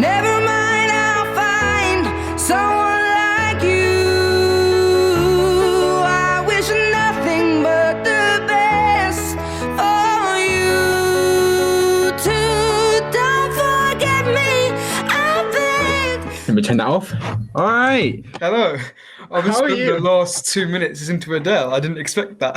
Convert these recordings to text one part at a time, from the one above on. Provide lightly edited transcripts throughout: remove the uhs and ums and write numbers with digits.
Never mind, I'll find someone like you. I wish nothing but the best for you too. Don't forget me, I beg. Let me turn that off. All right. Hello. I was How are spent you? the last 2 minutes into Adele. I didn't expect that.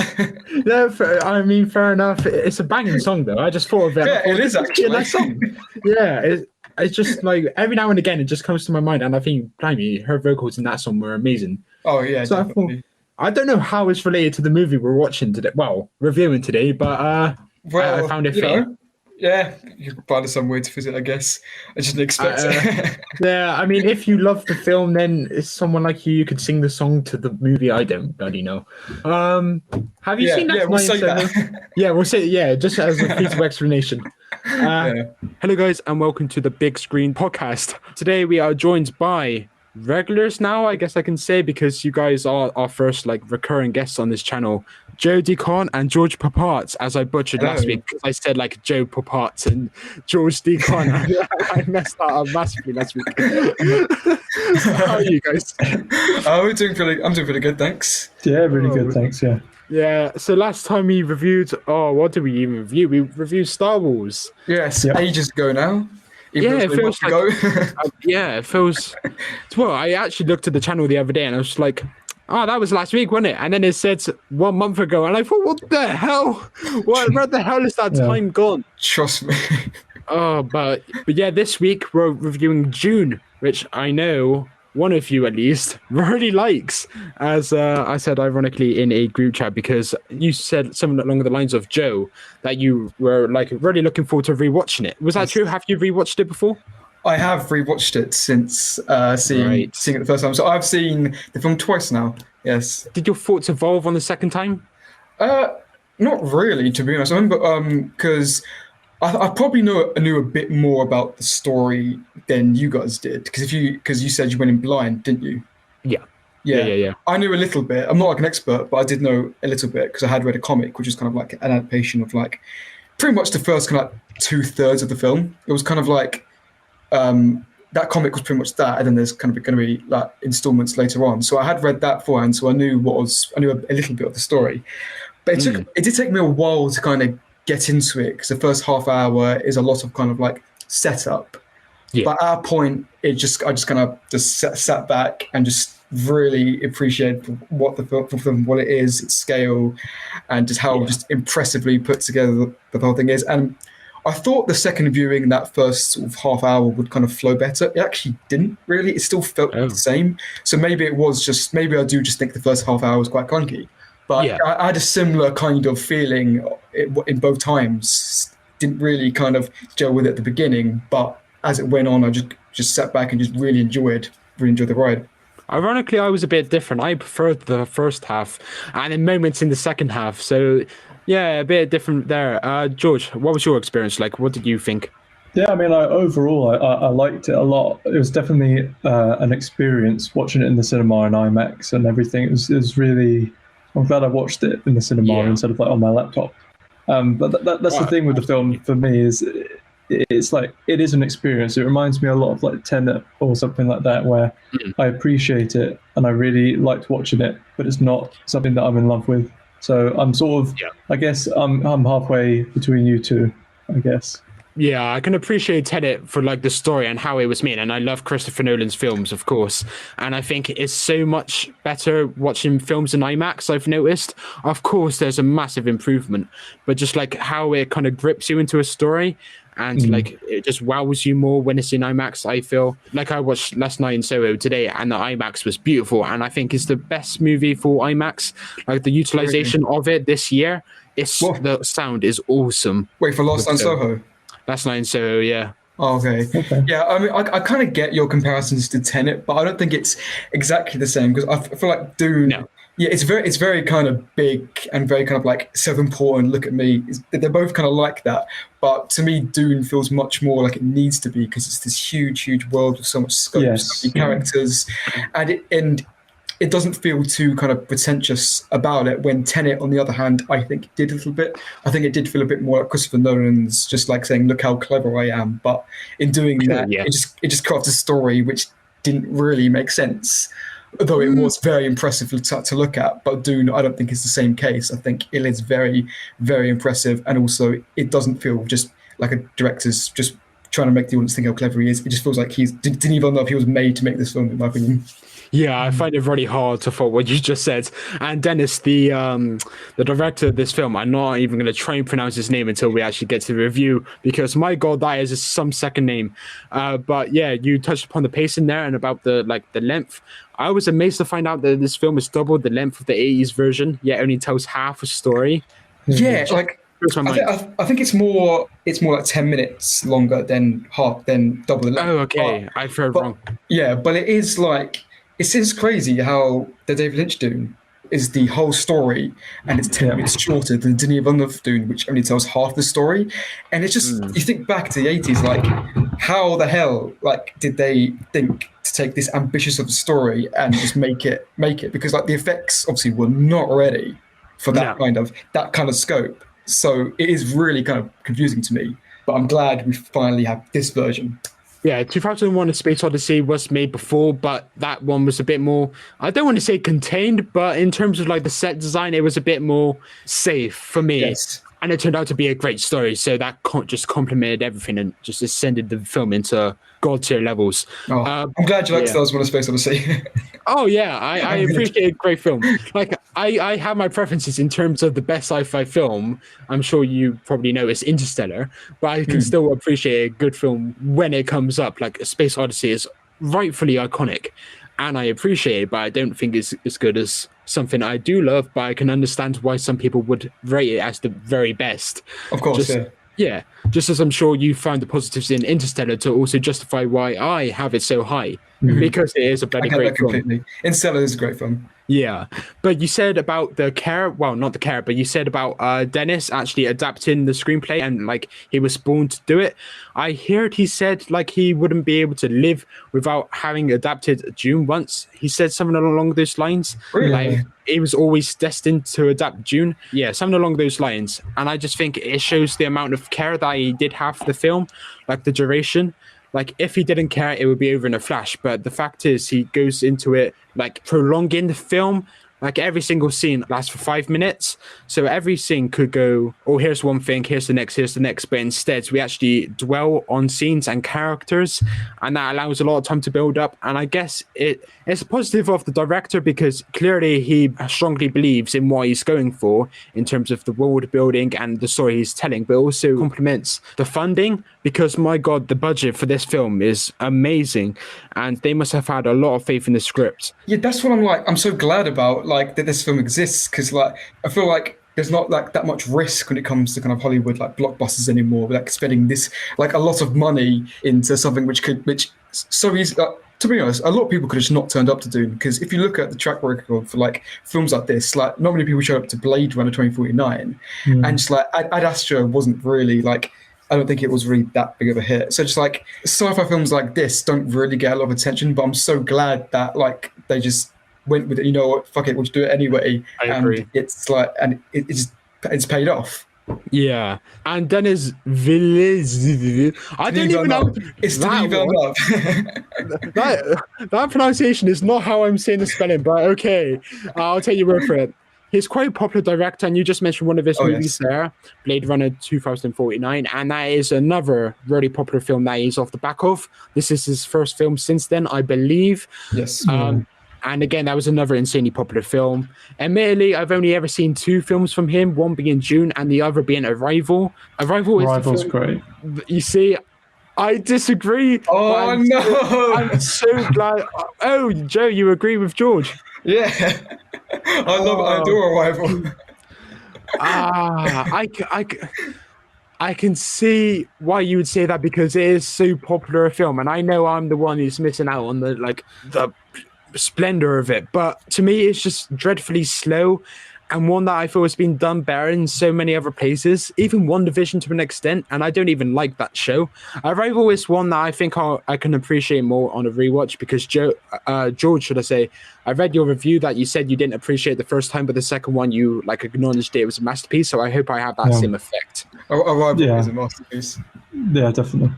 No, I mean, fair enough. It's a banging song, though. I just thought of it. Yeah, it is actually. A nice song. Yeah, it's just like every now and again it just comes to my mind, and I think, blimey, her vocals in that song were amazing. Oh yeah, So definitely. I don't know how it's related to the movie we're watching today. Well, reviewing today, but I found it fitting. Yeah, you could find some way to visit, I guess. I just didn't expect it. Yeah, I mean, if you love the film, then it's someone like you could sing the song to the movie. I don't bloody know. Have you seen that? Yeah, we'll say that. Yeah, we'll say just as a piece of explanation. Hello, guys, and welcome to the Big Screen Podcast. Today we are joined by regulars now, I guess I can say, because you guys are our first recurring guests on this channel, Joe Deacon and George Poupart, as I butchered last week because I said Joe Poupart and George Deacon. I messed that up massively last week. How are you guys? I'm doing pretty good, thanks. Yeah, really good, thanks. Yeah, so last time we reviewed, what did we even review? We reviewed Star Wars. Yes, ages ago now. It feels it feels. Well, I actually looked at the channel the other day and I was like, "Oh, that was last week, wasn't it?" And then it said 1 month ago, and I thought, "What the hell? Where the hell is that time gone?" Trust me. But yeah, this week we're reviewing Dune, which I know one of you at least really likes, as I said ironically in a group chat, because you said something along the lines of, Joe, that you were really looking forward to rewatching it. Was that true? Have you rewatched it before? I have rewatched it since seeing it the first time. So I've seen the film twice now. Yes. Did your thoughts evolve on the second time? Not really, to be honest. I remember because I probably knew a bit more about the story than you guys did, because you said you went in blind, didn't you? Yeah. I knew a little bit. I'm not an expert, but I did know a little bit because I had read a comic, which is kind of like an adaptation of pretty much the first kind of 2/3 of the film. It was kind of that comic was pretty much that, and then there's kind of going to be installments later on. So I had read that beforehand, so I knew a little bit of the story. But it did take me a while to kind of get into it, because the first half hour is a lot of kind of setup. Yeah. But at a point, I just kind of sat back and just really appreciated what the film, what it is, its scale, and just how just impressively put together the whole thing is. And I thought the second viewing, that first sort of half hour, would kind of flow better. It actually didn't really. It still felt the same. So maybe I do just think the first half hour was quite clunky. But I had a similar kind of feeling in both times. Didn't really kind of gel with it at the beginning, but as it went on, I just sat back and just really enjoyed the ride. Ironically, I was a bit different. I preferred the first half, and in moments in the second half. So, yeah, a bit different there. George, what was your experience like? What did you think? Yeah, I mean, overall, I liked it a lot. It was definitely an experience watching it in the cinema and IMAX and everything. It was really. I'm glad I watched it in the cinema instead of on my laptop. But that's the thing with the film for me, is it's it is an experience. It reminds me a lot of Tenet or something like that, where I appreciate it and I really liked watching it, but it's not something that I'm in love with. So I'm sort of, I guess I'm halfway between you two, I guess. Yeah, I can appreciate Tenet for the story and how it was made, and I love Christopher Nolan's films, of course. And I think it's so much better watching films in IMAX, I've noticed. Of course, there's a massive improvement, but just how it kind of grips you into a story, and it just wows you more when it's in IMAX. I feel I watched last night in Soho today, and the IMAX was beautiful, and I think it's the best movie for IMAX. The utilization of it this year, the sound is awesome. Wait, for Last Night in Soho? Last night in Soho, yeah. Oh, okay. Yeah, I mean, I kind of get your comparisons to Tenet, but I don't think it's exactly the same, because I feel like Dune. No. Yeah, it's very kind of big and very kind of self-important. Look at me. They're both kind of like that, but to me, Dune feels much more like it needs to be, because it's this huge world with so much scope, so many characters, and it doesn't feel too kind of pretentious about it. When Tenet, on the other hand, I think did a little bit. I think it did feel a bit more like Christopher Nolan's, just like saying, "Look how clever I am." But in doing that, Yeah. it just crafts a story which didn't really make sense. Although it was very impressive to look at. But Dune, I don't think is the same case. I think it is very, very impressive, and also it doesn't feel just like a director's just trying to make the audience think how clever he is. It just feels like didn't even know if he was made to make this film, in my opinion. Yeah, I find it really hard to follow what you just said. And Dennis, the director of this film, I'm not even going to try and pronounce his name until we actually get to the review, because my God, that is some second name. But yeah, you touched upon the pacing there and about the length. I was amazed to find out that this film is double the length of the 80s version, yet only tells half a story. Yeah, like I think it's more like 10 minutes longer than double the length. Oh, okay, I've heard wrong. Yeah, but it is like, it's crazy how the David Lynch Dune is the whole story, and it's 10 minutes shorter than Denis Villeneuve Dune, which only tells half the story. And it's just, you think back to the 80s, like, how the hell, like, did they think to take this ambitious of a story and just make it? Because, like, the effects obviously were not ready for that kind of scope. So it is really kind of confusing to me. But I'm glad we finally have this version. Yeah, 2001: A Space Odyssey was made before, but that one was a bit more, I don't want to say contained, but in terms of like the set design, it was a bit more safe for me. Yes. And it turned out to be a great story, so that just complemented everything and just ascended the film into god tier levels. Oh, I'm glad you like Star Wars: Space Odyssey. Oh yeah, I appreciate a great film. Like I have my preferences in terms of the best sci-fi film. I'm sure you probably know it's Interstellar, but I can still appreciate a good film when it comes up. Like A Space Odyssey is rightfully iconic, and I appreciate it, but I don't think it's as good as something I do love. But I can understand why some people would rate it as the very best. Of course, Yeah, just as I'm sure you found the positives in Interstellar to also justify why I have it so high, because it is a bloody great film. Interstellar is a great film. Yeah, but you said about not the carrot, but you said about Dennis actually adapting the screenplay and like he was born to do it. I heard he said like he wouldn't be able to live without having adapted Dune once. He said something along those lines. Really? Like he was always destined to adapt Dune. Yeah, something along those lines. And I just think it shows the amount of care that he did have for the film, like the duration. Like, if he didn't care, it would be over in a flash. But the fact is, he goes into it, like, prolonging the film. Like, every single scene lasts for 5 minutes. So every scene could go, oh, here's one thing, here's the next. But instead, we actually dwell on scenes and characters. And that allows a lot of time to build up. And I guess it's a positive of the director because clearly he strongly believes in what he's going for in terms of the world building and the story he's telling, but also complements the funding because, my God, the budget for this film is amazing. And they must have had a lot of faith in the script. Yeah, that's what I'm so glad about, like, that this film exists, because, like, I feel like there's not like that much risk when it comes to kind of Hollywood like blockbusters anymore, like spending this like a lot of money into something which so easy. To be honest, a lot of people could have just not turned up to Dune, because if you look at the track record for like films like this, like not many people showed up to Blade Runner 2049, and just like Ad Astra wasn't really like, I don't think it was really that big of a hit. So just like sci-fi films like this don't really get a lot of attention, but I'm so glad that like they just went with it. You know what? Fuck it, we'll just do it anyway. I agree. It's like, and it's paid off. Yeah, and Denis Villeneuve. I don't even know. It's Denis Villeneuve. That pronunciation is not how I'm saying the spelling, but okay, I'll take your word for it. He's quite a popular director, and you just mentioned one of his movies there, Blade Runner 2049, and that is another really popular film that he's off the back of. This is his first film since then, I believe. Yes. And again, that was another insanely popular film. Admittedly, I've only ever seen 2 films from him, one being Dune and the other being Arrival. Arrival's great. You see, I disagree. Oh, no. I'm so glad. Oh, Joe, you agree with George? Yeah. I adore Arrival. I can see why you would say that, because it is so popular a film, and I know I'm the one who's missing out on the splendor of it, but to me it's just dreadfully slow, and one that I feel has been done better in so many other places, even WandaVision to an extent, and I don't even like that show. Arrival is one that I think I can appreciate more on a rewatch because George, should I say, I read your review that you said you didn't appreciate the first time, but the second one you like acknowledged it was a masterpiece, so I hope I have that same effect. Arrival is a masterpiece. Yeah, definitely.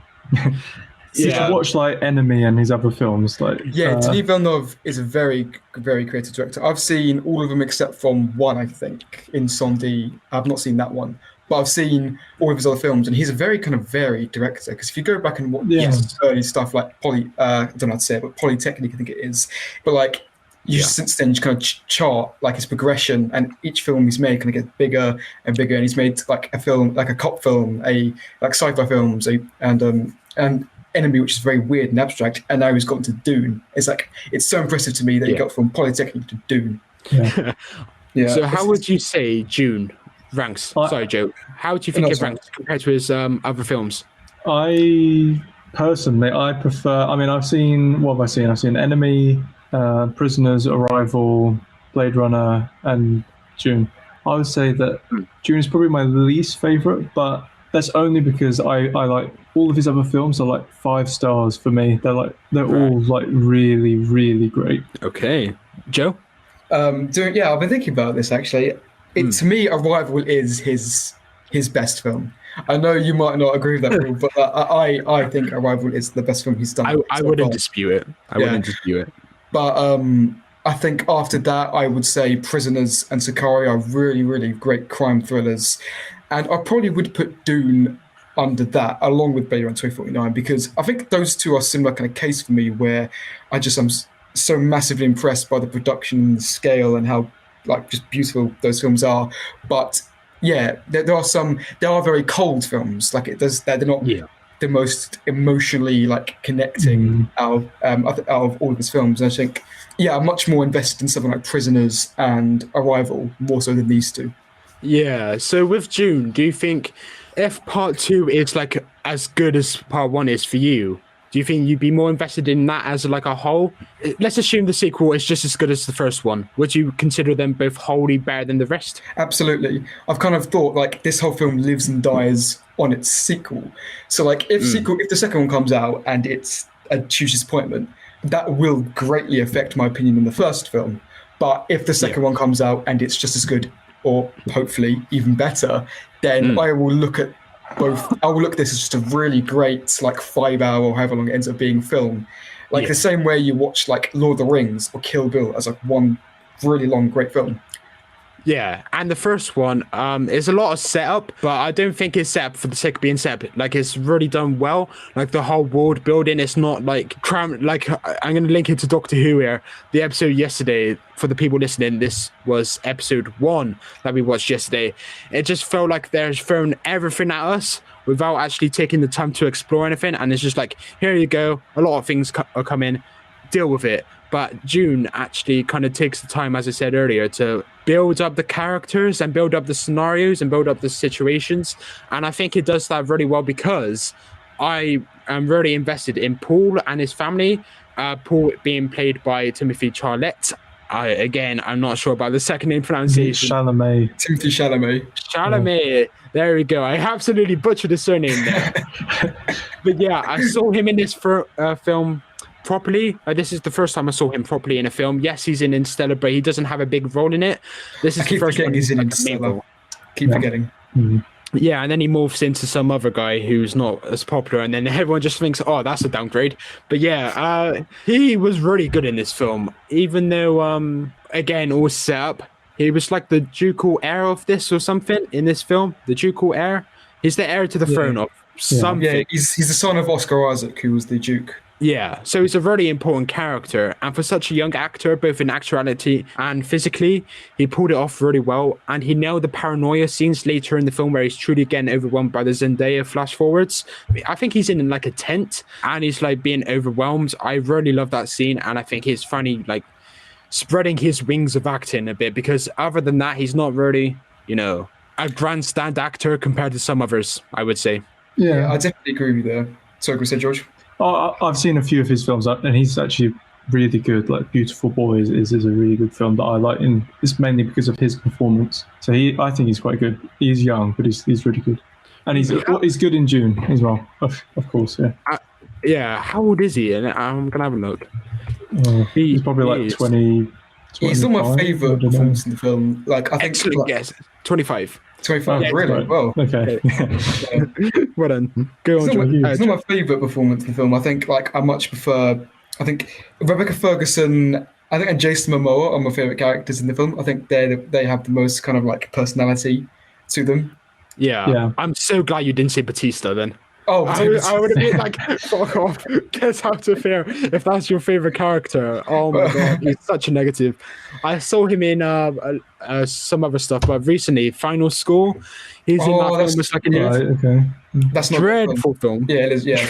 You should watch like Enemy and his other films. Denis Villeneuve is a very, very creative director. I've seen all of them except from one, I think, Incendie. I've not seen that one, but I've seen all of his other films, and he's a very kind of varied director. Because if you go back and watch his early stuff, like I don't know how to say it, but Polytechnic, I think it is. But like since then, you kind of chart like his progression, and each film he's made kind of gets bigger and bigger. And he's made like a film, like a cop film, like sci-fi films, and Enemy, which is very weird and abstract, and now he's gotten to Dune. It's so impressive to me that he got from Polytechnic to Dune. So how would you say Dune ranks? Sorry, Joe. How do you think it ranks compared to his other films? I prefer. I mean, I've seen. What have I seen? I've seen Enemy, Prisoners, Arrival, Blade Runner, and Dune. I would say that Dune is probably my least favorite, but that's only because I like all of his other films are like 5 stars for me. They're all like really, really great. Okay, Joe. I've been thinking about this actually. To me, Arrival is his best film. I know you might not agree with that, Paul, but I think Arrival is the best film he's done. I wouldn't dispute it. I wouldn't dispute it. But I think after that, I would say Prisoners and Sicario are really, really great crime thrillers. And I probably would put Dune under that, along with Blade Runner 2049, because I think those two are similar kind of case for me, where I'm so massively impressed by the production and the scale and how like just beautiful those films are. But yeah, there are very cold films. Like they're not the most emotionally like connecting out of all of his films. And I think I'm much more invested in something like Prisoners and Arrival more so than these two. Yeah, so with Dune, do you think if part 2 is like as good as part 1 is for you, do you think you'd be more invested in that as like a whole? Let's assume the sequel is just as good as the first one. Would you consider them both wholly better than the rest? Absolutely. I've kind of thought like this whole film lives and dies on its sequel. So like if the second one comes out and it's a huge disappointment, that will greatly affect my opinion on the first film. But if the second one comes out and it's just as good, or hopefully even better, then I will look at both. I will look at this as just a really great, like 5-hour or however long it ends up being film. Like the same way you watch like Lord of the Rings or Kill Bill as like one really long, great film. Yeah, and the first one is a lot of setup, but I don't think it's set up for the sake of being set up. Like, it's really done well. Like, the whole world building, it's not like like I'm going to link it to Doctor Who here. The episode yesterday, for the people listening, this was episode 1 that we watched yesterday. It just felt like they're throwing everything at us without actually taking the time to explore anything. And it's just like, here you go. A lot of things are coming. Deal with it. But Dune actually kind of takes the time, as I said earlier, to build up the characters and build up the scenarios and build up the situations. And I think it does that really well because I am really invested in Paul and his family. Paul being played by Timothy Charlet. I'm not sure about the second name pronunciation. Timothy Chalamet. Chalamet. There we go. I absolutely butchered his surname there. But yeah, I saw him in this film properly. This is the first time I saw him properly in a film. Yes, he's in Interstellar, but he doesn't have a big role in it. This is the first one he's in Interstellar. Keep forgetting. Mm-hmm. Yeah, and then he morphs into some other guy who's not as popular, and then everyone just thinks, oh, that's a downgrade. But yeah, he was really good in this film, even though, again, all set up. He was like the ducal heir of this or something in this film. The ducal heir. He's the heir to the throne of something. Yeah, he's the son of Oscar Isaac, who was the Duke. Yeah, so he's a really important character, and for such a young actor, both in actuality and physically, he pulled it off really well, and he nailed the paranoia scenes later in the film where he's truly getting overwhelmed by the Zendaya flash forwards. I think he's in like a tent, and he's like being overwhelmed. I really love that scene, and I think he's finally like spreading his wings of acting a bit, because other than that, he's not really, a grandstand actor compared to some others, I would say. Yeah, I definitely agree with you there. Sorry, go ahead, George. I've seen a few of his films, and he's actually really good. Like Beautiful Boy is a really good film that I like, and it's mainly because of his performance. So I think he's quite good. He's young, but he's really good, and he's good in Dune as well. Of course, yeah. Yeah, how old is he? And I'm gonna have a look. He's probably like 20. He's not my 25, favourite I don't know. performance in the film. Like I think Excellent like, guess. 25. 25. Yeah, Really? Right. Well, Okay. Well done. Go on, it's not, John. my, it's not my favourite performance in the film. I think like I much prefer. I think Rebecca Ferguson. I think and Jason Momoa are my favourite characters in the film. I think they have the most kind of like personality to them. Yeah. I'm so glad you didn't say Batista then. Oh, I would have been like, fuck off, get out of here if that's your favorite character. Oh my god, he's such a negative. I saw him in some other stuff, but recently, Final Score. He's in that film with like Okay. That's not dreadful film. Yeah, it is. Yeah,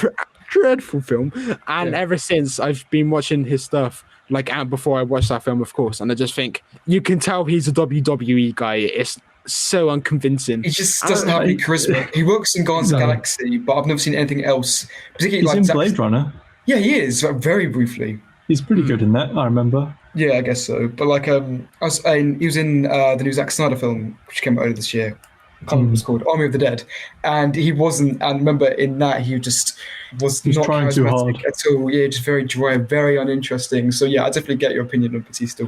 dreadful film. And ever since, I've been watching his stuff. Like before I watched that film, of course, and I just think you can tell he's a WWE guy. It's so unconvincing. He just doesn't have any charisma. He works in Guardians of the Galaxy, but I've never seen anything else. Particularly He's like in Blade Runner. Yeah, he is, like, very briefly. He's pretty good in that, I remember. Yeah, I guess so. But like, he was in the new Zack Snyder film, which came out earlier this year. I can't remember what it's called, Army of the Dead. And he wasn't. And remember, in that he just was not trying too hard at all. Yeah, just very dry, very uninteresting. So yeah, I definitely get your opinion on Batista.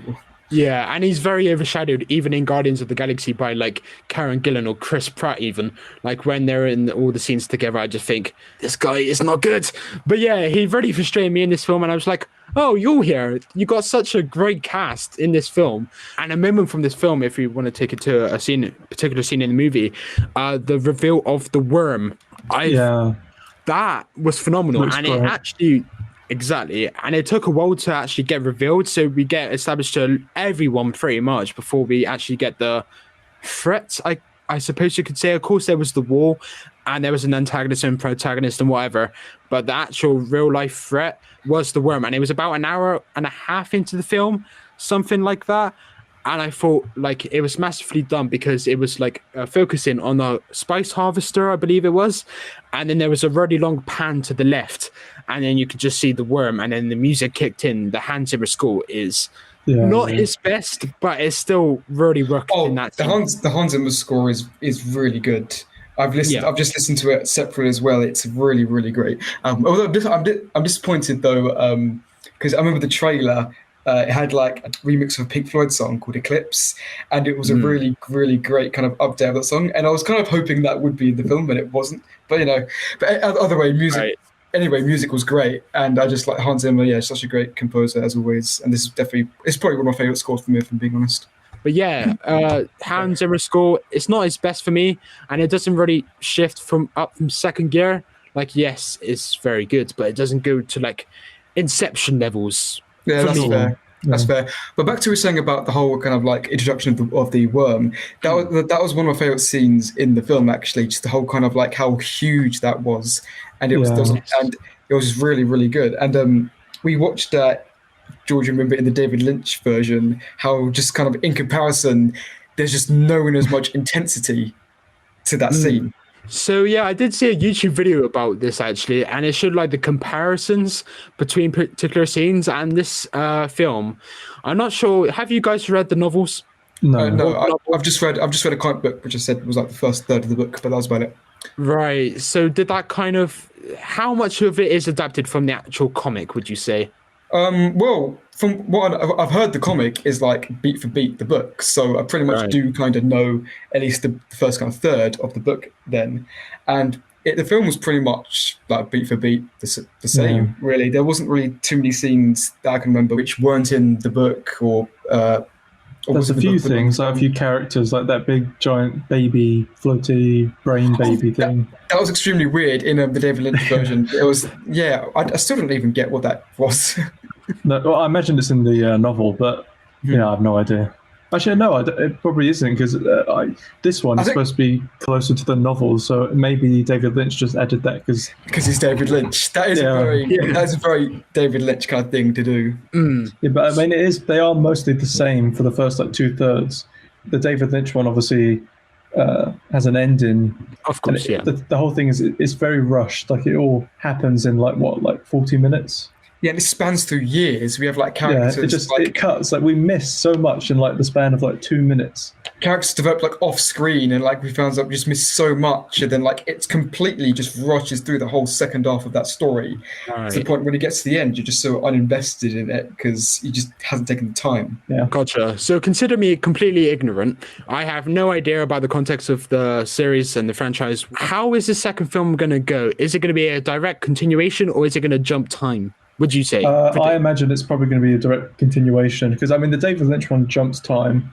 Yeah, and he's very overshadowed even in Guardians of the Galaxy by like Karen Gillan or Chris Pratt even. Like when they're in all the scenes together, I just think, this guy is not good. But yeah, he really frustrated me in this film and I was like, oh, you're here. You got such a great cast in this film. And a moment from this film, if you want to take it to a particular scene in the movie, the reveal of the worm. That was phenomenal. Looks and great. it actually... Exactly. And it took a while to actually get revealed. So we get established to everyone pretty much before we actually get the threat, I suppose you could say. Of course, there was the war and there was an antagonist and protagonist and whatever. But the actual real life threat was the worm. And it was about an hour and a half into the film, something like that. And I thought like it was masterfully done because it was like focusing on a spice harvester, I believe it was. And then there was a really long pan to the left. And then you could just see the worm. And then the music kicked in. The Hans Zimmer score is not his best, but it's still really working in that scene. The Hans Zimmer score is really good. I've just listened to it separately as well. It's really, really great. Although I'm disappointed though, because I remember the trailer. It had like a remix of a Pink Floyd song called Eclipse, and it was a really, really great kind of update of that song. And I was kind of hoping that would be in the film, but it wasn't. But other way, music. Right. Anyway, music was great, and I just like Hans Zimmer. Yeah, such a great composer as always. And it's probably one of my favorite scores for me, if I'm being honest. But yeah, Hans Zimmer score, it's not his best for me, and it doesn't really shift from second gear. Like, yes, it's very good, but it doesn't go to like Inception levels. Yeah, that's fair. That's fair. But back to what you were saying about the whole kind of like introduction of the worm. That was one of my favorite scenes in the film, actually. Just the whole kind of like how huge that was, and it was just really, really good. And we watched George, remember in the David Lynch version, how just kind of in comparison, there's just nowhere as much intensity to that scene. So yeah, I did see a YouTube video about this actually, and it showed like the comparisons between particular scenes and this film. I'm not sure. Have you guys read the novels? No, I've just read a comic book, which I said was like the first third of the book, but that was about it. Right. So did that kind of? How much of it is adapted from the actual comic? Would you say? Well, from what I've heard, the comic is like beat for beat the book, so I pretty much do kind of know at least the first kind of third of the book then, and the film was pretty much like beat for beat the same. Really, there wasn't really too many scenes that I can remember which weren't in the book or. There's a few things, like a few characters, like that big giant baby floaty brain baby thing. That was extremely weird in the David Lynch version. It was, I still don't even get what that was. No, well, I imagine it's in the novel, but I have no idea. Actually, no, it probably isn't, because this one is supposed to be closer to the novel, so maybe David Lynch just added that because he's David Lynch. That is a very David Lynch kind of thing to do. Yeah, but I mean, they are mostly the same for the first like 2/3. The David Lynch one obviously has an ending. Of course, the whole thing is it's very rushed. Like it all happens in like 40 minutes. Yeah, and it spans through years. We have like Yeah, characters it cuts, like we miss so much in like the span of like 2 minutes. characters develop like off screen, and like we found out we just missed so much, and then like it's completely just rushes through the whole second half of that story to the Right. point when it gets to the end, you're just so uninvested in it because you just hasn't taken the time. Yeah. Gotcha. So consider me completely ignorant. I have no idea about the context of the series and the franchise. How is the second film going to go? Is it going to be a direct continuation, or is it going to jump time? Would you say? I imagine it's probably going to be a direct continuation because I mean the David Lynch one jumps time,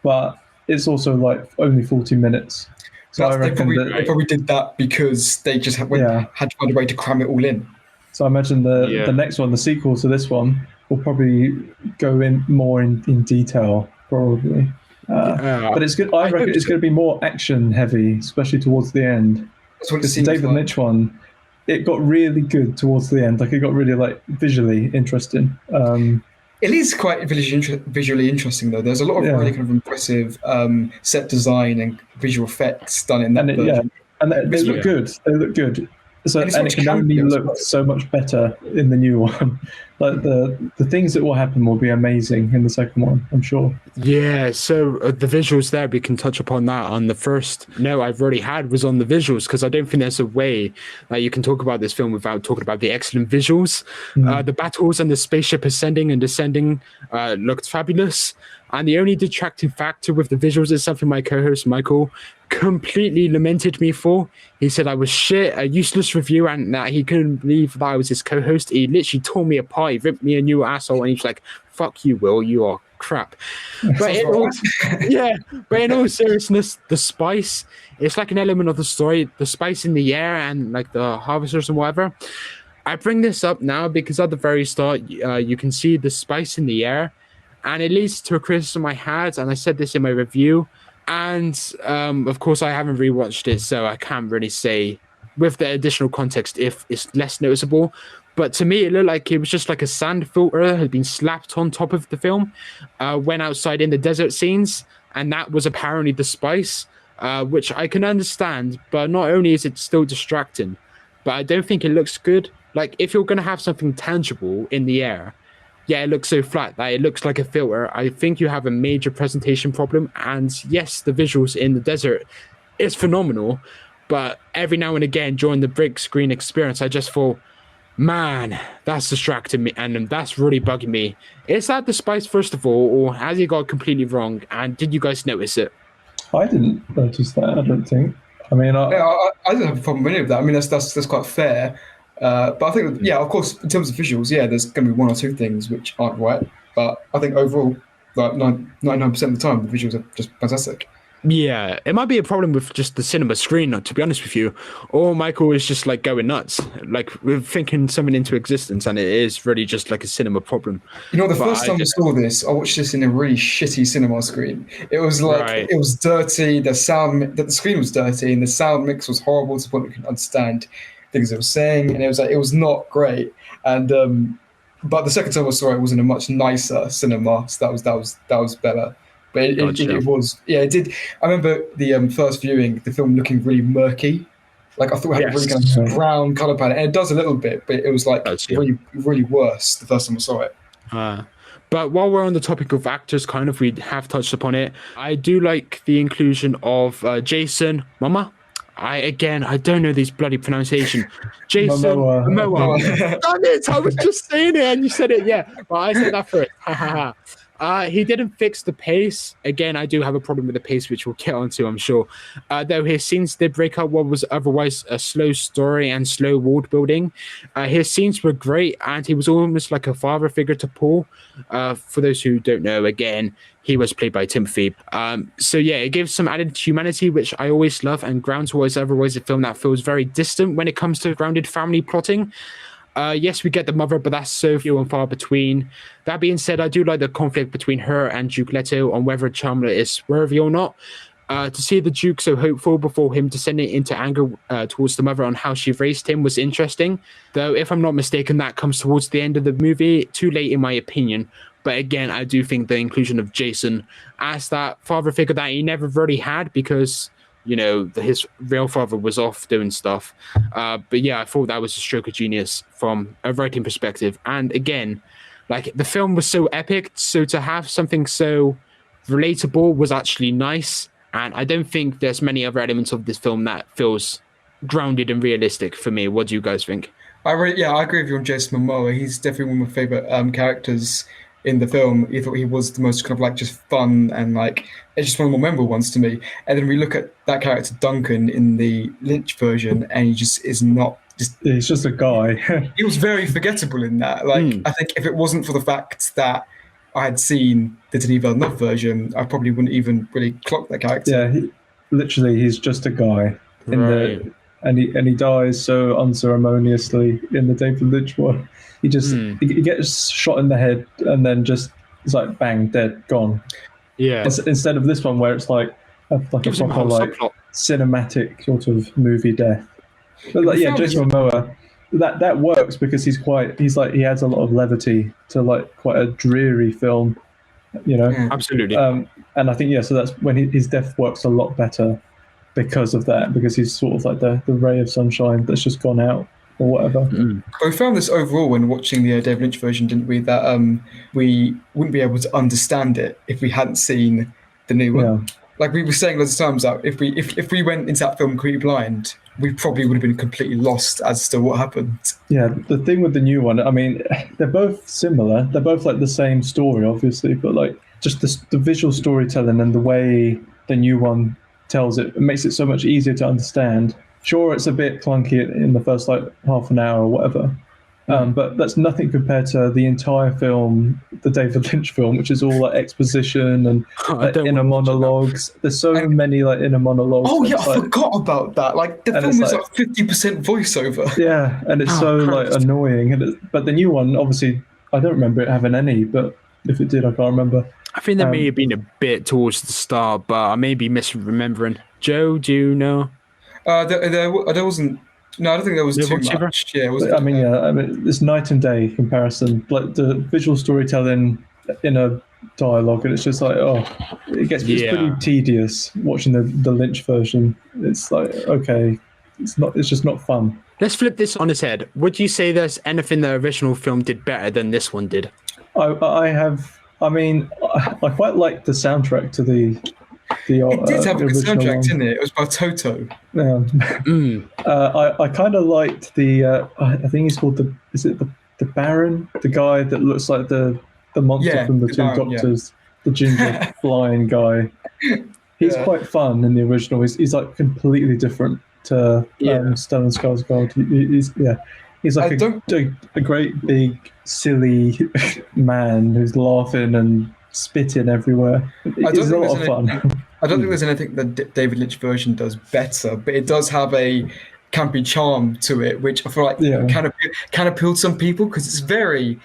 but it's also like only 40 minutes. So I reckon They probably did that because they just had to find a way to cram it all in. So I imagine the next one, the sequel to this one, will probably go in more in detail, probably. But it's good. I reckon it's going to be more action heavy, especially towards the end. That's what it The seems David like. Lynch one, it got really good towards the end. Like it got really like visually interesting. It is quite visually interesting, though. There's a lot of really kind of impressive set design and visual effects done in that version. And they look good. They look good. So, and it can only look so much better in the new one. Like the things that will happen will be amazing in the second one, I'm sure. Yeah, so the visuals there, we can touch upon that on the first note I've already had was on the visuals, because I don't think there's a way that you can talk about this film without talking about the excellent visuals. The battles and the spaceship ascending and descending looked fabulous. And the only detracting factor with the visuals is something my co-host Michael completely lamented me for. He said I was shit, a useless review, and that he couldn't believe that I was his co-host. He literally tore me apart, he ripped me a new asshole, and he's like, "Fuck you, Will, you are crap." But in all seriousness, the spice, it's like an element of the story, the spice in the air and like the harvesters and whatever. I bring this up now because at the very start, you can see the spice in the air, and it leads to a criticism I had, and I said this in my review. And of course, I haven't rewatched it, so I can't really say with the additional context if it's less noticeable. But to me, it looked like it was just like a sand filter had been slapped on top of the film when outside in the desert scenes. And that was apparently the spice, which I can understand. But not only is it still distracting, but I don't think it looks good. Like, if you're going to have something tangible in the air, yeah, it looks so flat that it looks like a filter. I think you have a major presentation problem. And yes, the visuals in the desert is phenomenal. But every now and again, during the big screen experience, I just thought, man, that's distracting me. And that's really bugging me. Is that the spice, first of all, or has he got completely wrong? And did you guys notice it? I didn't notice that, I don't think. I mean, I don't have a problem with any of that. I mean, that's quite fair. But I think, of course, in terms of visuals, there's going to be one or two things which aren't right. But I think overall, like 99% of the time, the visuals are just fantastic. Yeah, it might be a problem with just the cinema screen, to be honest with you. Or Michael is just like going nuts. Like, we're thinking something into existence, and it is really just like a cinema problem. You know, the first time I saw this, I watched this in a really shitty cinema screen. It was like, It was dirty, the screen was dirty, and the sound mix was horrible to the point that you couldn't understand things it was saying, and it was not great. And but the second time I saw it was in a much nicer cinema, so that was better. But it was, it did. I remember the first viewing, the film looking really murky. Like, I thought it had a really kind of brown color palette, and it does a little bit, but it was like really, really worse the first time I saw it. But while we're on the topic of actors, kind of, we have touched upon it. I do like the inclusion of Jason Momoa. I don't know these bloody pronunciation. Jason Momoa. Damn it! I was just saying it, and you said it. Yeah, well, I said that first. He didn't fix the pace. Again, I do have a problem with the pace, which we'll get onto, I'm sure. Though his scenes did break up what was otherwise a slow story and slow world building. His scenes were great, and he was almost like a father figure to Paul. For those who don't know, again, he was played by Timothy. So yeah, it gives some added humanity, which I always love, and grounds what is otherwise a film that feels very distant when it comes to grounded family plotting. Yes, we get the mother, but that's so few and far between. That being said, I do like the conflict between her and Duke Leto on whether Chandler is worthy or not. To see the Duke so hopeful before him descending into anger towards the mother on how she raised him was interesting. Though, if I'm not mistaken, that comes towards the end of the movie, too late in my opinion. But again, I do think the inclusion of Jason as that father figure that he never really had, because his real father was off doing stuff. But yeah, I thought that was a stroke of genius from a writing perspective. And again, like the film was so epic, so to have something so relatable was actually nice. And I don't think there's many other elements of this film that feels grounded and realistic for me. What do you guys think? I agree with you on Jason Momoa. He's definitely one of my favorite characters in the film. I thought he was the most kind of like just fun and like it's just one of the more memorable ones to me. And then we look at that character Duncan in the Lynch version, and he just is not just. He's just a guy. He was very forgettable in that. Like I think if it wasn't for the fact that I had seen the Denis Villeneuve version, I probably wouldn't even really clock that character. Yeah, he's just a guy in Right. and he dies so unceremoniously in the David Lynch one. He just he gets shot in the head and then just it's like bang, dead, gone. Yeah. Instead of this one where it's like a Gives him a proper whole like subplot. cinematic sort of movie death. But like, yeah, film is- Jason Momoa, that works because he adds a lot of levity to like quite a dreary film, Absolutely. and I think so that's when his death works a lot better because of that, because he's sort of like the ray of sunshine that's just gone out or whatever. But we found this overall when watching the David Lynch version, didn't we? That we wouldn't be able to understand it if we hadn't seen the new one. Yeah. Like we were saying lots of times, that if we went into that film completely blind, we probably would have been completely lost as to what happened. Yeah, the thing with the new one, I mean, they're both similar. They're both like the same story, obviously, but like just the visual storytelling and the way the new one tells it makes it so much easier to understand. Sure, it's a bit clunky in the first like half an hour or whatever, but that's nothing compared to the entire film, the David Lynch film, which is all like exposition and like, don't inner wanna watch it now. monologues. There's so many like inner monologues. Oh and yeah, it's, I like, forgot about that. Like the And film it's is like- like 50% voiceover. yeah, and it's so like Christ. annoying. But the new one, obviously, I don't remember it having any. But if it did, I can't remember. I think there may have been a bit towards the start, but I may be misremembering. Joe, do you know? There wasn't. No, I don't think there was No too voiceover? much. Yeah, it was. But, I mean, it's night and day comparison. Like the visual storytelling in a dialogue, and it's just like, it's pretty tedious watching the Lynch version. It's like, okay, it's just not fun. Let's flip this on its head. Would you say there's anything the original film did better than this one did? I mean, I quite like the soundtrack to the It did have a good original soundtrack, one. didn't it? It was by Toto. I kind of liked the. I think he's called the Baron, the guy that looks like the monster Yeah, from the the Two Baron, yeah. Doctors, the ginger flying guy. He's Yeah. quite fun in the original. He's like completely different to Stellan Skarsgård. He's like a great big silly man who's laughing and spitting everywhere. It's a lot of fun. I don't think there's anything that David Lynch version does better, but it does have a campy charm to it, which I feel like can appeal to some people because it's very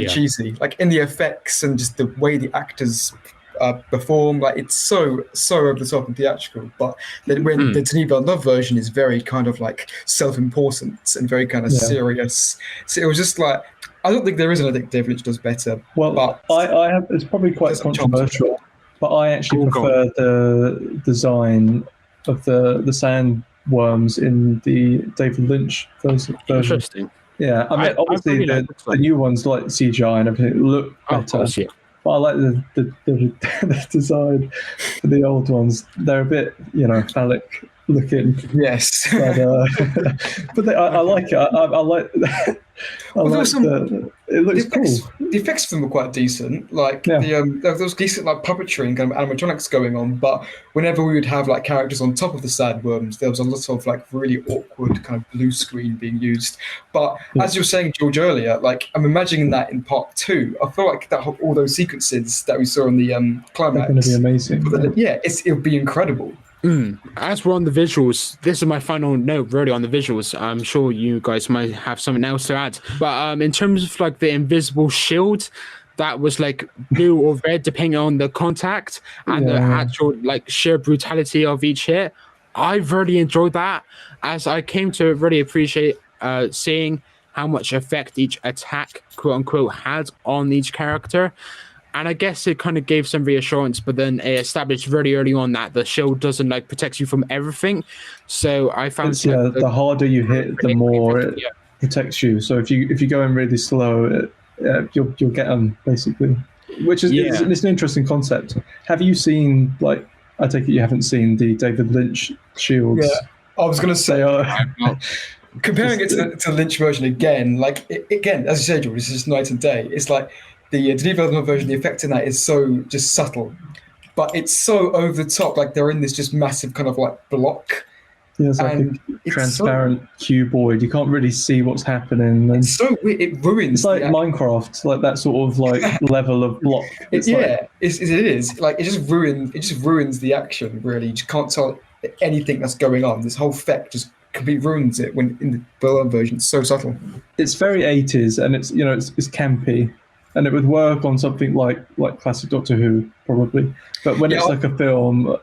cheesy, like in the effects and just the way the actors perform. Like it's so over the top and theatrical. But then when the Denis Villeneuve version is very kind of like self-important and very kind of serious, so it was just like I don't think there is anything David Lynch does better. Well, but I have. It's probably quite There's some charm to it. controversial, but I actually prefer the design of the sandworms in the David Lynch version. Interesting. Yeah, I mean, I obviously really like the this one. new ones like CGI and everything look better. Of course, yeah. But I like the design for the old ones. They're a bit, phallic looking. yes. But I like it. I like. It looks cool. The effects of them were quite decent. Like there was decent like puppetry and kind of animatronics going on. But whenever we would have like characters on top of the sandworms, there was a lot of like really awkward kind of blue screen being used. But as you were saying, George, earlier, like I'm imagining that in part 2. I feel like that all those sequences that we saw in the climax, They're going to be amazing. It'll be incredible. As we're on the visuals, this is my final note really on the visuals. I'm sure you guys might have something else to add. But in terms of like the invisible shield that was like blue or red depending on the contact and the actual like sheer brutality of each hit, I really enjoyed that as I came to really appreciate seeing how much effect each attack quote unquote had on each character. And I guess it kind of gave some reassurance, but then it established very early on that the shield doesn't like protect you from everything. So I found the harder you hit, the more it protects you. So if you go in really slow, you'll get them basically. Which is it's an interesting concept. Have you seen, like, I take it you haven't seen the David Lynch shields? Yeah, I was going to say, comparing it to the Lynch version again, like, again, as you said, George, it's just night and day. It's like the Denis Villeneuve version, the effect in that is so just subtle, but it's so over the top. Like, they're in this just massive kind of like block. Yeah, it's like a transparent cuboid. You can't really see what's happening. And it's so weird. It ruins. It's like Minecraft, like that sort of like level of block. It is. Like, it just ruins the action. Really, you just can't tell anything that's going on. This whole effect just completely ruins it. When in the Berlin version, it's so subtle. It's very 80s, and it's it's campy, and it would work on something like classic Doctor Who probably. But when it's like a film,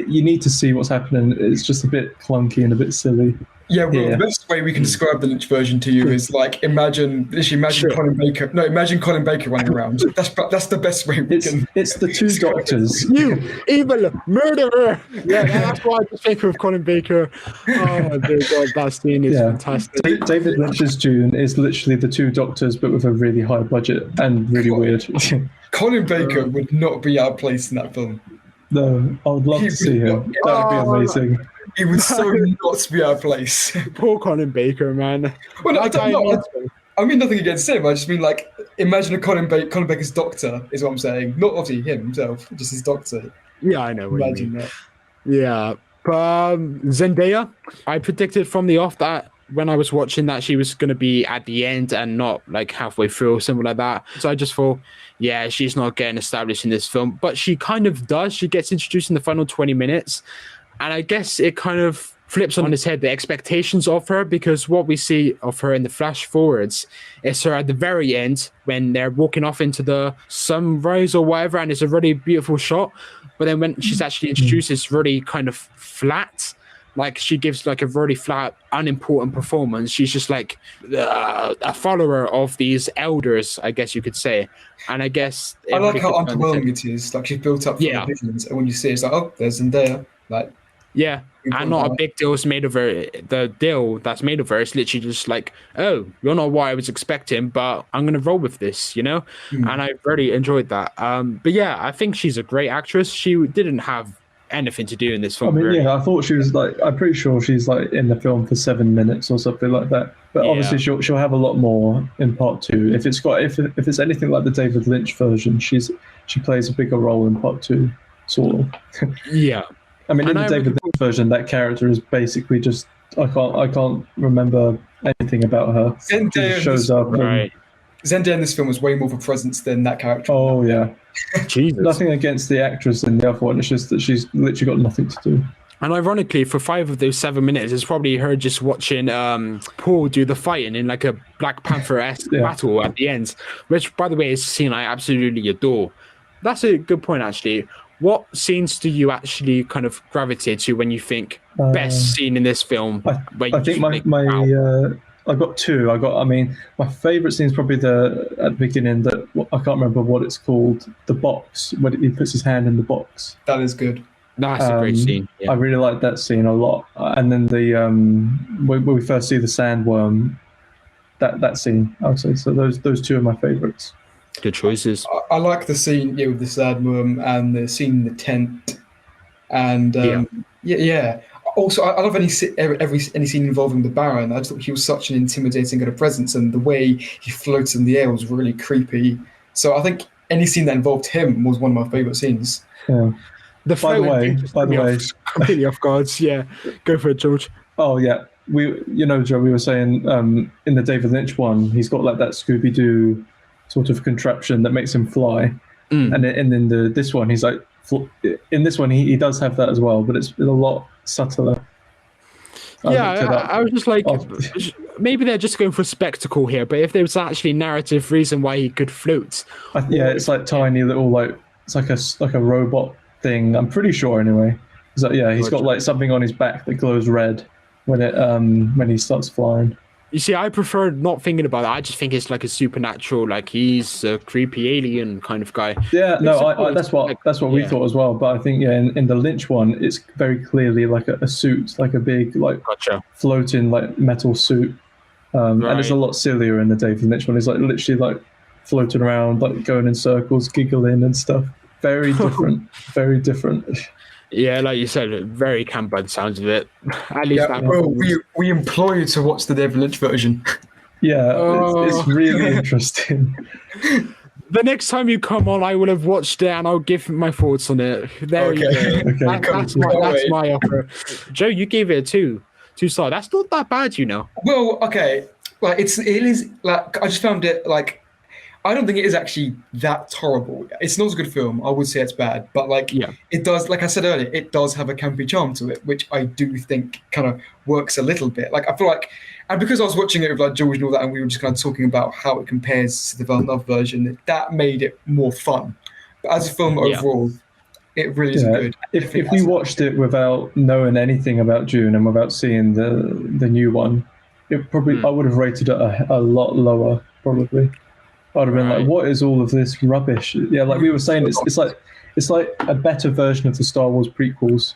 you need to see what's happening. It's just a bit clunky and a bit silly. Yeah, well, the best way we can describe the Lynch version to you is like imagine Colin Baker. No, imagine Colin Baker running around. That's the best way we can. It's the two doctors. You evil murderer! Yeah, that's why I just think of Colin Baker. Oh dear God, that scene is fantastic. David Lynch's Dune is literally the two doctors, but with a really high budget and really weird. Colin Baker would not be out of place in that film. No, I would love to see him. That would be amazing. He would so not be out of place. Poor Colin Baker, man. Well, no, I mean nothing against him. I just mean, like, imagine a Colin Baker's doctor is what I'm saying. Not obviously him himself, just his doctor. Yeah, I know what imagine you mean. that. Yeah, but Zendaya, I predicted from the off that when I was watching that she was going to be at the end and not like halfway through or something like that. So I just thought, yeah, she's not getting established in this film, but she kind of does. She gets introduced in the final 20 minutes. And I guess it kind of flips on its head the expectations of her, because what we see of her in the flash forwards is her at the very end when they're walking off into the sunrise or whatever, and it's a really beautiful shot. But then when she's actually introduced, it's really kind of flat. Like, she gives like a really flat, unimportant performance. She's just like a follower of these elders, I guess you could say. And I guess I like how underwhelming it is. Like, she's built up from the visions, and when you see it, it's like, oh, there's Zendaya. Like, yeah, and not a big deal's made of her. The deal that's made of her is literally just like, oh, you're not what I was expecting, but I'm gonna roll with this, you know. And I really enjoyed that. But yeah, I think she's a great actress. She didn't have anything to do in this film. I mean, I thought she was like, I'm pretty sure she's like in the film for 7 minutes or something like that. But obviously she'll have a lot more in part 2. If it's anything like the David Lynch version, she plays a bigger role in part 2, sort of. Yeah. I mean, in the David Lynch version, that character is basically just I can't remember anything about her. Zendaya she shows up. Right. Zendaya in this film was way more of a presence than that character. Oh yeah. Jesus. Nothing against the actress in the other one. It's just that she's literally got nothing to do. And ironically, for 5 of those 7 minutes, it's probably her just watching Paul do the fighting in like a Black Panther-esque battle at the end, which, by the way, is a scene I absolutely adore. That's a good point, actually. What scenes do you actually kind of gravitate to when you think best scene in this film? I think I got 2. My favourite scene is probably at the beginning. That I can't remember what it's called. The box, when he puts his hand in the box. That is good. That's a great scene. Yeah. I really like that scene a lot. And then the when we first see the sandworm, that scene, I would say. So those 2 are my favourites. Good choices. I like the scene with the sandworm and the scene in the tent, and Also, I love any scene involving the Baron. I just thought he was such an intimidating kind of presence, and the way he floats in the air was really creepy. So I think any scene that involved him was one of my favourite scenes. Yeah. By the way, completely off guards. Yeah, go for it, George. Oh yeah, Joe, we were saying in the David Lynch one, he's got like that Scooby-Doo sort of contraption that makes him fly, and in this one, he's like, in this one he does have that as well, but it's a lot subtler. I was just like, maybe they're just going for spectacle here, but if there was actually narrative reason why he could float, it's like tiny little it's like a robot thing. I'm pretty sure anyway. So he's got like something on his back that glows red when he starts flying. You see, I prefer not thinking about it. I just think it's like a supernatural, like he's a creepy alien kind of guy. Yeah, It's no, cool. that's Like, what we yeah, thought as well. But I think in the Lynch one, it's very clearly like a suit, like a big like gotcha. floating like metal suit, and it's a Right. lot sillier in the David Lynch one. He's like literally like floating around, like going in circles, giggling and stuff. Very different, very different. Yeah, like you said, very camp by the sounds of it. At least Yeah, that. well, we implore you to watch the David Lynch version. Yeah, it's Oh. really interesting. The next time you come on, I will have watched it and I'll give my thoughts on it. There you Okay. go. Okay, That's wait. my offer. Joe, you gave it a 2 star. That's not that bad, you know. Well, okay, like it is like I just found it like I don't think it is actually that horrible. It's not a good film. I would say it's bad, but like Yeah. it does, like I said earlier, it does have a campy charm to it, which I do think kind of works a little bit. Like I feel like, and because I was watching it with like George and all that, and we were just kind of talking about how it compares to the Villeneuve version, that made it more fun. But as a film Yeah. overall, it really is Yeah. good. If you watched it without knowing anything about Dune and without seeing the new one, it probably I would have rated it a lot lower. Probably, I'd have been Right. like, "What is all of this rubbish?" Yeah, like we were saying, it's like a better version of the Star Wars prequels.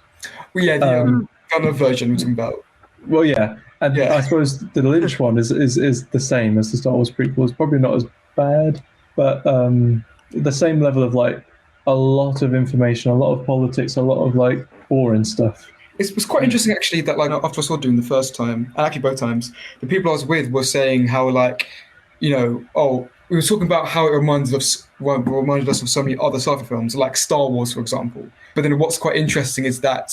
Well, yeah, the Villeneuve version we're talking about. Well, yeah, and Yeah. I suppose the Lynch one is the same as the Star Wars prequels. Probably not as bad, but the same level of like a lot of information, a lot of politics, a lot of like boring stuff. It was quite interesting actually that like after I saw Dune the first time, and actually both times, the people I was with were saying how like, we were talking about how it reminded us of so many other sci-fi films, like Star Wars, for example. But then what's quite interesting is that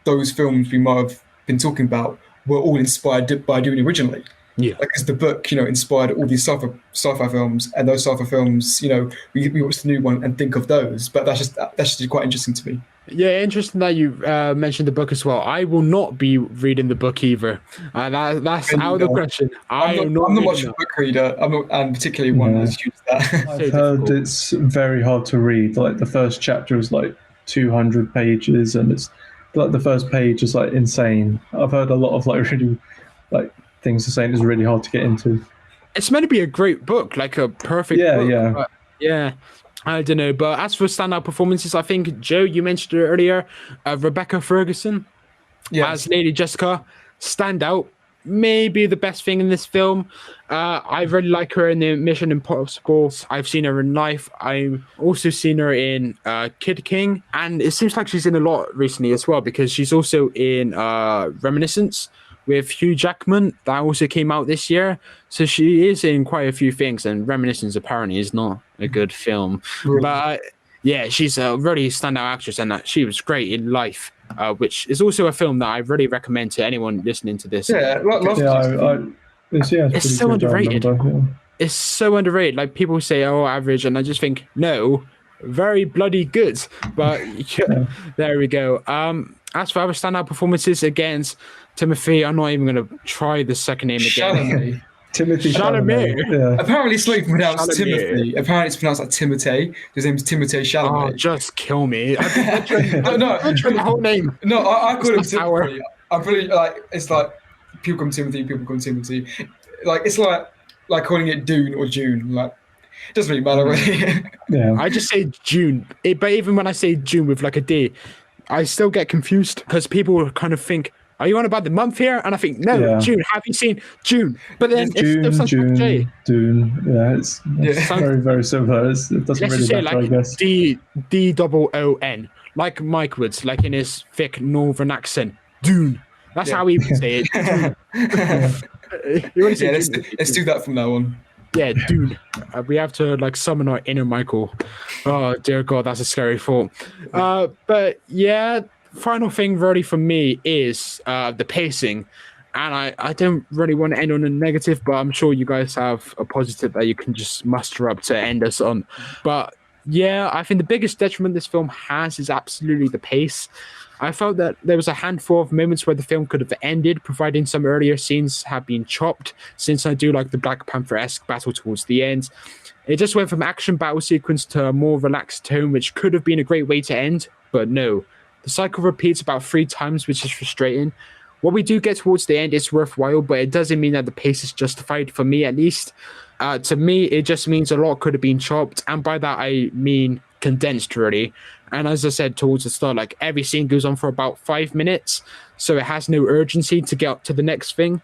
those films we might have been talking about were all inspired by Dune originally. Yeah. Like, as the book, inspired all these sci-fi films, and those sci-fi films, we watch the new one and think of those. But that's just quite interesting to me. Yeah, interesting that you mentioned the book as well. I will not be reading the book either. That's out of the question. I'm not much of a book reader. I'm not, and particularly one as huge as that. I've heard it's very hard to read. Like the first chapter is like 200 pages, and it's like the first page is like insane. I've heard a lot of like really like things are saying it's really hard to get into. It's meant to be a great book, like a perfect book. Yeah. But yeah. I don't know, but as for standout performances, I think, Joe, you mentioned it earlier, Rebecca Ferguson as Lady Jessica, standout, maybe the best thing in this film. I really like her in the Mission Impossible. I've seen her in Life. I've also seen her in Kid King, and it seems like she's in a lot recently as well, because she's also in Reminiscence with Hugh Jackman, that also came out this year. So she is in quite a few things, and Reminiscence apparently is not a good film. Really? But yeah, she's a really standout actress, and she was great in Life, which is also a film that I really recommend to anyone listening to this. Yeah, It's so underrated. It's so underrated. Like, people say, oh, average, and I just think, no, very bloody good. But yeah, there we go. As for other standout performances against Timothy, I'm not even going to try the second name again. Chalamet. Timothy Chalamet. Yeah. Apparently, it's not even pronounced Chalamet. Timothy. Apparently, it's pronounced like Timotei. His name's Timothée Oh, Chalamet. just kill me. I've been butchering the whole name. No, I call him It's not sour. Timothy. I'm pretty like it's like people call him Timothy, people call him Timothy. Like it's like calling it Dune or June. Like it doesn't really matter really. Yeah. I just say June. But even when I say June with like a D, I still get confused because people kind of think, are you on about the month here? And I think, no, Yeah. June. Have you seen June? But then it still sounds like J. Dune. Yeah, it's Yeah. very, very similar. It doesn't Let's really just say matter, I like guess. D-O-O-N, like Mike would, like in his thick northern accent. Dune. That's how he would say it. Dune. You want to say Yeah, Dune? let's do that from now on. Yeah, Dune. We have to like summon our inner Michael. Oh dear God, that's a scary thought. But yeah, final thing really for me is the pacing. And I don't really want to end on a negative, but I'm sure you guys have a positive that you can just muster up to end us on. But yeah, I think the biggest detriment this film has is absolutely the pace. I felt that there was a handful of moments where the film could have ended, providing some earlier scenes have been chopped, since I do like the Black Panther-esque battle towards the end. It just went from action battle sequence to a more relaxed tone, which could have been a great way to end, but no. The cycle repeats about 3 times, which is frustrating. what we do get towards the end is worthwhile, but it doesn't mean that the pace is justified for me, at least. To me, it just means a lot could have been chopped, and by that I mean condensed, really. And as I said towards the start, like every scene goes on for about 5 minutes, so it has no urgency to get up to the next thing.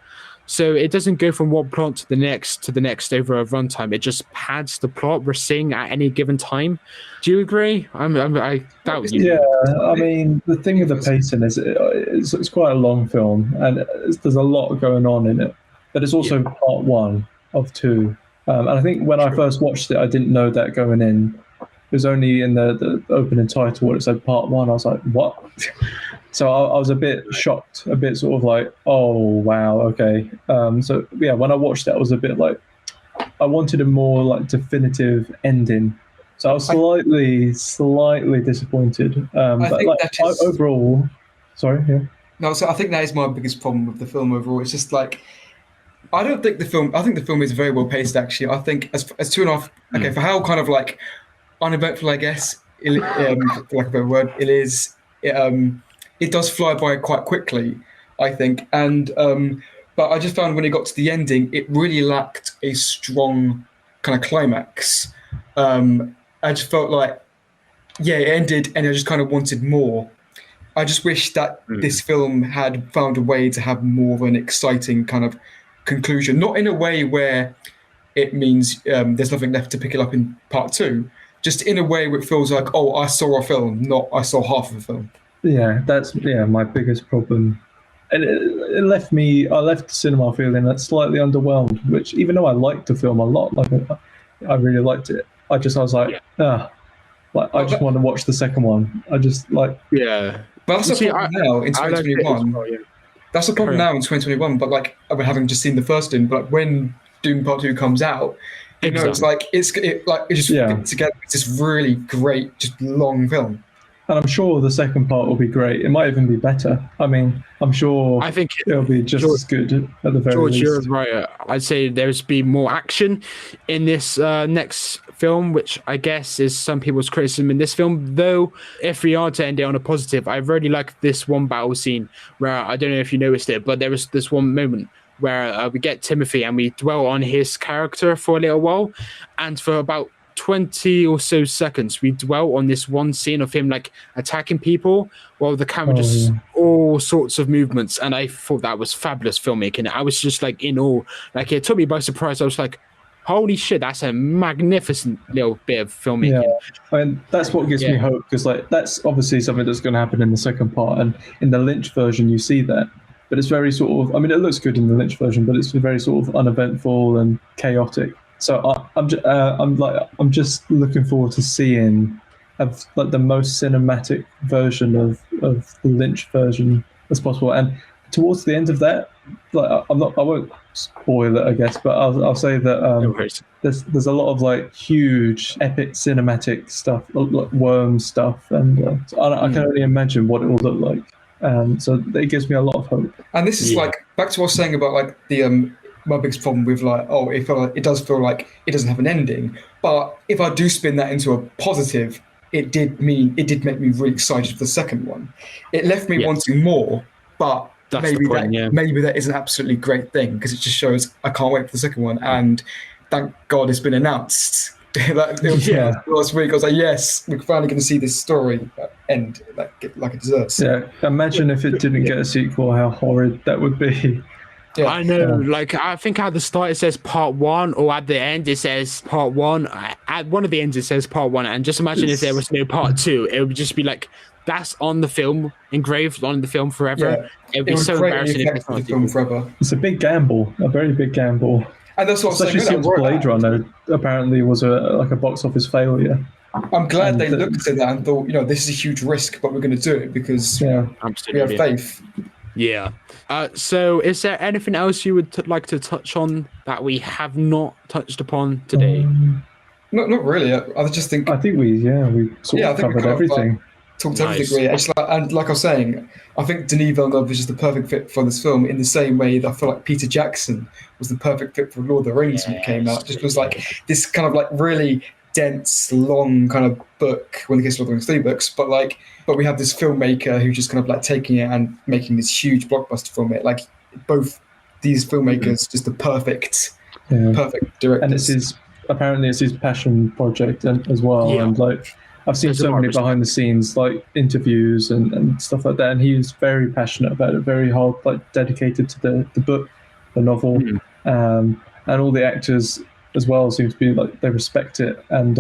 So it doesn't go from one plot to the next over a runtime. It just pads the plot we're seeing at any given time. Do you agree? I doubt you. Yeah, I mean, the thing with the pacing is it's quite a long film, and there's a lot going on in it. But it's also part one of two. And I think when I first watched it, I didn't know that going in. It was only in the opening title where it said part one. I was like, what? So I was a bit shocked, a bit sort of like, oh, wow, okay. So, yeah, when I watched it, I was a bit like, I wanted a more like definitive ending. So I was slightly disappointed. But like, overall, sorry, yeah. No, so I think that is my biggest problem with the film overall. It's just like, I think the film is very well paced, actually. I think as 2.5, okay, for how kind of like uneventful, I guess, for lack of a better word, it does fly by quite quickly, I think. And but I just found when it got to the ending, it really lacked a strong kind of climax. I just felt like, yeah, it ended, and I just kind of wanted more. I just wish that this film had found a way to have more of an exciting kind of conclusion, not in a way where it means there's nothing left to pick it up in part two, just in a way where it feels like, oh, I saw a film, not I saw half of a film. Yeah, that's my biggest problem. And it left the cinema feeling that slightly underwhelmed, which even though I liked the film a lot, like I really liked it, I was like, I just want to watch the second one. I just like... Yeah. But that's the problem now in 2021. That's the problem now in 2021, but like, having just seen the first Dune, but when Dune Part 2 comes out, you know, it's like, it just fits together. It's this really great, just long film. And I'm sure the second part will be great. It might even be better. I mean, I'm sure it'll be just as good at the very least. You're right. I'd say there's been more action in this next film, which I guess is some people's criticism in this film. Though, if we are to end it on a positive, I really like this one battle scene where, I don't know if you noticed it, but there was this one moment where we get Timothy and we dwell on his character for a little while. And for about 20 or so seconds we dwell on this one scene of him like attacking people while the camera all sorts of movements, and I thought that was fabulous filmmaking. I was just like in awe. Like, it took me by surprise. I was like, holy shit, that's a magnificent little bit of filmmaking. Yeah, I mean, that's what gives me hope, because like that's obviously something that's going to happen in the second part, and in the Lynch version you see that, but it's very sort of, I mean, it looks good in the Lynch version, but it's very sort of uneventful and chaotic. So I'm just looking forward to seeing like the most cinematic version of the Lynch version as possible. And towards the end of that, like I won't spoil it, I guess, but I'll say that there's a lot of like huge epic cinematic stuff, like worm stuff, and so I can only imagine what it will look like. So it gives me a lot of hope. And this is like back to what I was saying about like the my biggest problem with like, it does feel like it doesn't have an ending. But if I do spin that into a positive, it did make me really excited for the second one. It left me wanting more, but maybe that is an absolutely great thing, because it just shows I can't wait for the second one. And thank God it's been announced. Last week I was like, yes, we're finally going to see this story end like it deserves. Yeah, imagine if it didn't get a sequel, how horrid that would be. Yeah. I know, like, I think at the start it says part one, or at the end it says part one. At one of the ends it says part one, and just imagine if there was no part two, it would just be like, that's on the film, engraved on the film forever. Yeah. It would be so embarrassing if it's not the film forever. It's a big gamble, a very big gamble. And that's what especially since Blade Runner apparently was a box office failure. I'm glad they looked at that and thought, this is a huge risk, but we're going to do it because we have faith. Yeah. So is there anything else you would like to touch on that we have not touched upon today? Not really. I just think... I think we sort of covered everything. Talked everything, really. And like I was saying, I think Denis Villeneuve is just the perfect fit for this film, in the same way that I feel like Peter Jackson was the perfect fit for Lord of the Rings when it came out. Just was like this kind of like really dense, long kind of book. When the case of Lord of the Rings, 3 books, but we have this filmmaker who's just kind of like taking it and making this huge blockbuster from it. Like both these filmmakers, just the perfect directors. And apparently it's his passion project as well. Yeah. And like I've seen so many behind the scenes like interviews and stuff like that, and he's very passionate about it, very hard, like dedicated to the book, the novel, and all the actors as well seem to be like they respect it. And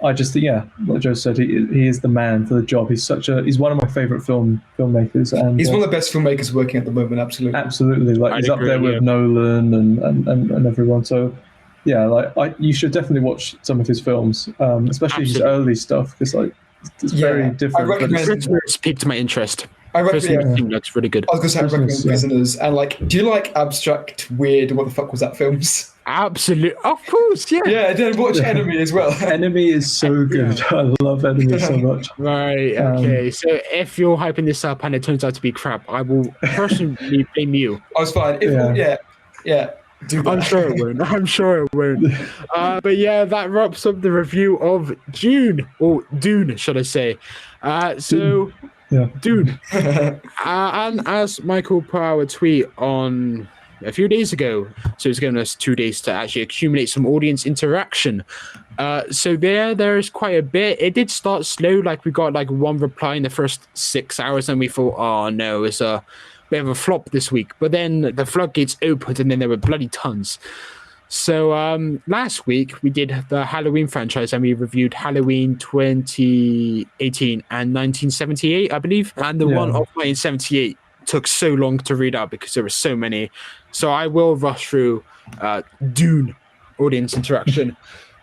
I just think, like Joe said, he is the man for the job. He's one of my favorite filmmakers, and he's one of the best filmmakers working at the moment. Absolutely, like he's up there with Nolan and everyone. So yeah, like you should definitely watch some of his films, especially his early stuff, because like it's very different. I recommend. It's piqued my interest. I recommend. That's really good. I was going to say, I recommend Prisoners, and like, do you like abstract, weird, what the fuck was that films? Absolutely, of course, yeah. Yeah, then watch Enemy as well. Enemy is so good. I love Enemy so much. Right. Okay. So if you're hyping this up and it turns out to be crap, I will personally blame you. I was fine. Yeah. Do that. I'm sure it won't. But yeah, that wraps up the review of Dune, or Dune, should I say? Dune. And as Michael put out a tweet on a few days ago, so it's given us 2 days to actually accumulate some audience interaction. So there's quite a bit. It did start slow, like we got like one reply in the first 6 hours, and we thought, oh no, it's a bit of a flop this week. But then the floodgates opened, and then there were bloody tons. So last week we did the Halloween franchise, and we reviewed Halloween 2018 and 1978, I believe. And the one of 1978 took so long to read out because there were so many. So I will rush through Dune audience interaction.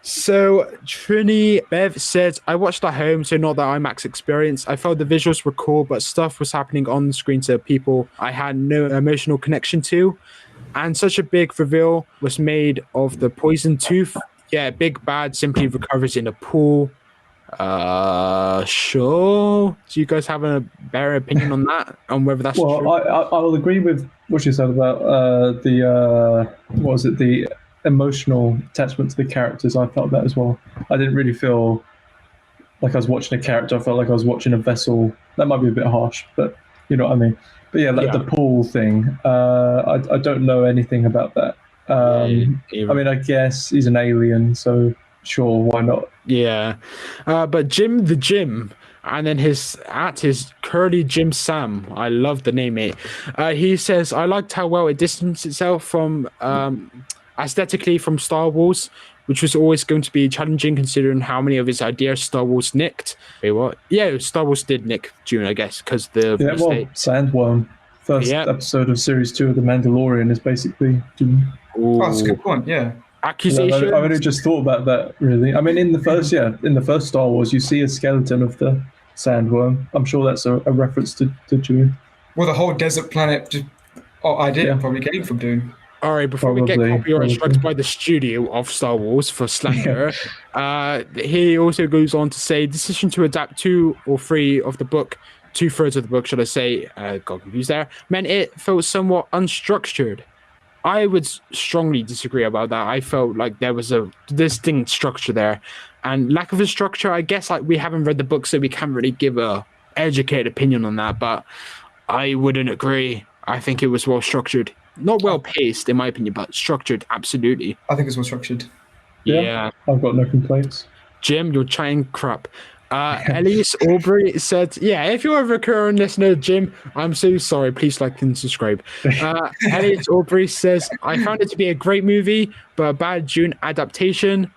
So Trini Bev said, I watched at home, so not the IMAX experience. I felt the visuals were cool, but stuff was happening on screen to people I had no emotional connection to. And such a big reveal was made of the poison tooth. Yeah, Big Bad simply recovers in a pool. Sure. Do you guys have a better opinion on that? On whether that's true? Well, I will agree with what you said about the emotional attachment to the characters. I felt that as well. I didn't really feel like I was watching a character. I felt like I was watching a vessel. That might be a bit harsh, but you know what I mean. But yeah, the pool thing. I don't know anything about that. I mean, I guess he's an alien, so sure, why not? Yeah, but Jim the Jim, and then his Curly Jim Sam. I love the name, mate. He says, I liked how well it distanced itself from aesthetically from Star Wars, which was always going to be challenging considering how many of his ideas Star Wars nicked. Wait, what? Yeah, Star Wars did nick Dune, I guess, because Sandworm. First episode of Series 2 of The Mandalorian is basically Dune. Oh, that's a good point, yeah. Accusations. I've only just thought about that, really. I mean, in the first Star Wars, you see a skeleton of the Sandworm. I'm sure that's a reference to Dune. Well, the whole desert planet idea probably came from Dune. All right, before we get copyright strikes by the studio of Star Wars for slander, he also goes on to say, decision to adapt 2 or 3 of the book, 2/3 of the book, should I say, got confused there, meant it felt somewhat unstructured. I would strongly disagree about that. I felt like there was a distinct structure there, and lack of a structure, I guess, like we haven't read the book, so we can't really give a educated opinion on that, but I wouldn't agree. I think it was well structured. Not well paced, in my opinion, but structured, absolutely. I think it's well structured. Yeah. I've got no complaints. Jim, you're chatting crap. Elise Aubrey said, yeah, if you're a recurring listener, Jim, I'm so sorry. Please like and subscribe. Elise Aubrey says, I found it to be a great movie, but a bad Dune adaptation.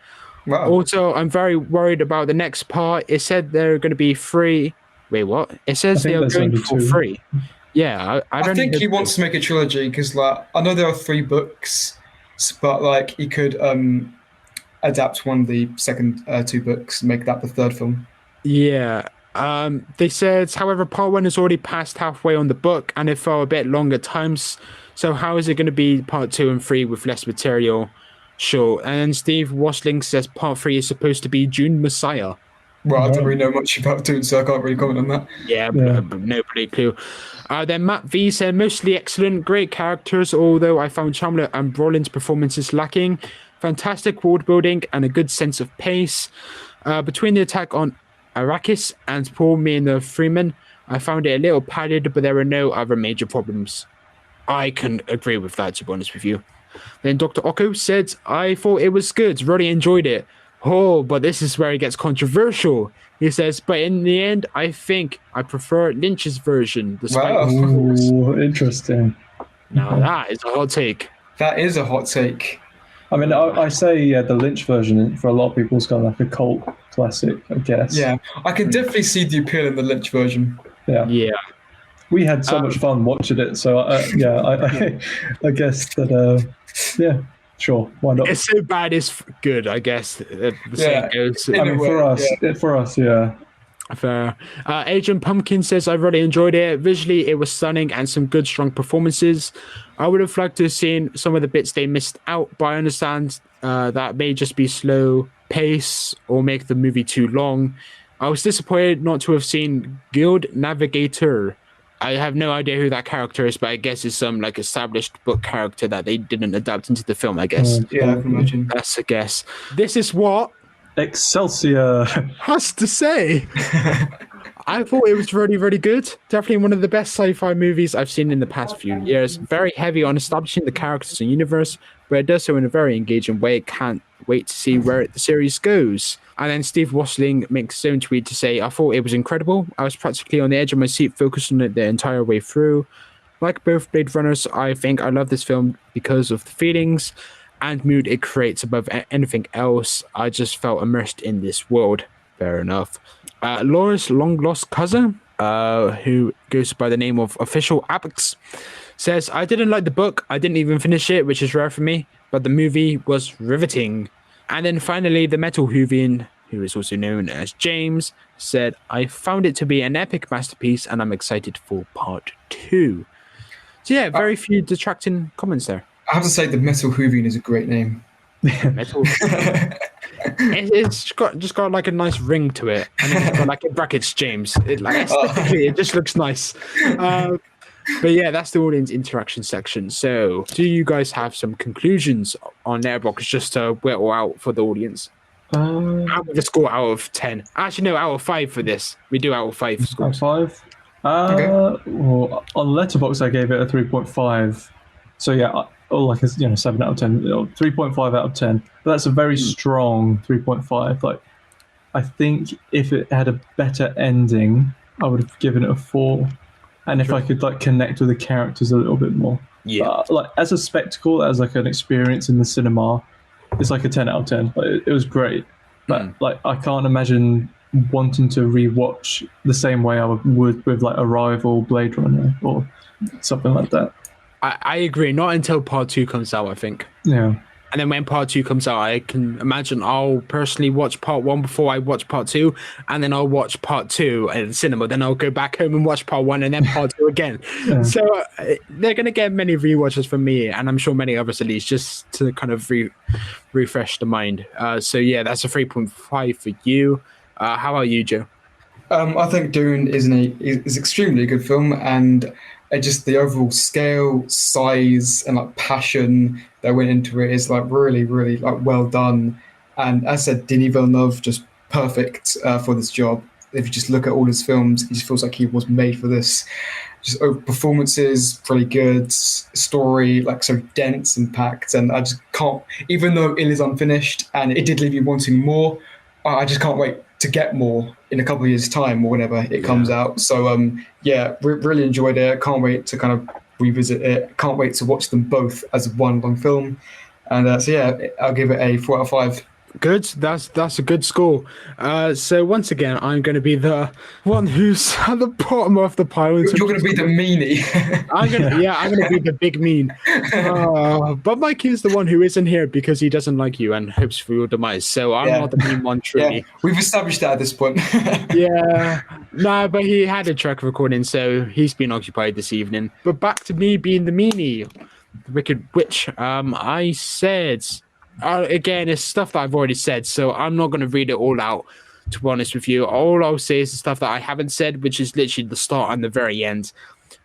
Wow. Also, I'm very worried about the next part. It said they're going to be free. Wait, what? It says they are going for free. Yeah, I think he wants to make a trilogy because, like, I know there are 3 books, but like he could adapt one of the second 2 books and make that the 3rd film. Yeah. They said, however, part 1 is already past halfway on the book, and it felt a bit long at times. So how is it going to be part 2 and 3 with less material? Sure. And Steve Wasling says part 3 is supposed to be Dune Messiah. Well, I don't really know much about Dune, so I can't really comment on that. Yeah. But nobody clue. Then Matt V said, mostly excellent, great characters, although I found Chamler and Brolin's performances lacking. fantastic world building and a good sense of pace. Between the attack on Arrakis and Paul, me and the Freeman, I found it a little padded, but there were no other major problems. I can agree with that, to be honest with you. Then Dr. Ocko said, I thought it was good, really enjoyed it. Oh, but this is where it gets controversial. He says, but in the end, I think I prefer Lynch's version. Despite Ooh, interesting. Now that is a hot take. That is a hot take. I mean, I say the Lynch version for a lot of people is kind of like a cult classic, I guess. Yeah, I can definitely see the appeal in the Lynch version. Yeah. We had so much fun watching it, so I guess that yeah, sure, why not? It's so bad it's good, I guess. The saying goes. In I a mean, way, for us, yeah. Fair. Agent Pumpkin says, I really enjoyed it. Visually, it was stunning and some good, strong performances. I would have liked to have seen some of the bits they missed out, but I understand that may just be slow pace or make the movie too long. I was disappointed not to have seen Guild Navigator. I have no idea who that character is, but I guess it's some like established book character that they didn't adapt into the film, I guess. Yeah, I can imagine. That's a guess. This is what Excelsior has to say. I thought it was really, really good. Definitely one of the best sci-fi movies I've seen in the past few years. Very heavy on establishing the characters and universe, but it does so in a very engaging way. Can't wait to see where the series goes. And then Steve Wassling makes his own tweet to say, I thought it was incredible. I was practically on the edge of my seat, focused on it the entire way through. Like both Blade Runners, I think I love this film because of the feelings and mood it creates above anything else. I just felt immersed in this world. Fair enough. Laura's long-lost cousin, who goes by the name of Official Apex, says, I didn't like the book. I didn't even finish it, which is rare for me, but the movie was riveting. And then finally, the Metal Whovian, who is also known as James, said, I found it to be an epic masterpiece and I'm excited for part 2. So yeah, very few detracting comments there. I have to say the Metal Whovian is a great name. Metal. It's got like a nice ring to it, and then it's got like in brackets James. Aesthetically, it just looks nice. But yeah, that's the audience interaction section. So, do you guys have some conclusions on Letterboxd just to whittle out for the audience? How would the score out of 10? Actually, no, out of 5 for this. We do out of 5 scores. Out of 5? Okay. Well, on Letterboxd, I gave it a 3.5. So yeah, like a 7 out of 10, 3.5 out of 10. But that's a very strong 3.5. Like, I think if it had a better ending, I would have given it a 4. And if I could like connect with the characters a little bit more. Yeah. Like as a spectacle, as like an experience in the cinema, it's like a 10 out of 10. Like, it was great. But like I can't imagine wanting to rewatch the same way I would with like Arrival, Blade Runner, or something like that. I agree. Not until part 2 comes out, I think. Yeah. And then when part 2 comes out, I can imagine I'll personally watch part 1 before I watch part 2, and then I'll watch part 2 at the cinema. Then I'll go back home and watch part 1 and then part 2 again. Yeah. So they're going to get many rewatches from me, and I'm sure many others at least, just to kind of refresh the mind. So yeah, that's a 3.5 for you. How about you, Joe? I think Dune is extremely good film, and just the overall scale, size, and like passion that went into it is like really, really like well done. And as I said, Denis Villeneuve just perfect for this job. If you just look at all his films, it just feels like he was made for this. Just performances, pretty good. Story, like so dense and packed. And I just can't, even though it is unfinished and it did leave me wanting more, I just can't wait to get more in a couple of years' time or whenever it comes out. So really enjoyed it. Can't wait to kind of revisit it. Can't wait to watch them both as one long film. And so yeah, I'll give it a 4 out of 5. Good. That's a good score. So once again, I'm going to be the one who's at the bottom of the pile. You're going to be the meanie. I'm going to be the big mean. But Mike is the one who isn't here because he doesn't like you and hopes for your demise. So I'm not the mean one, truly. Yeah, we've established that at this point. Yeah. No, but he had a track recording, so he's been occupied this evening. But back to me being the meanie, the Wicked Witch. I said... again, it's stuff that I've already said, so I'm not going to read it all out, to be honest with you. All I'll say is the stuff that I haven't said, which is literally the start and the very end.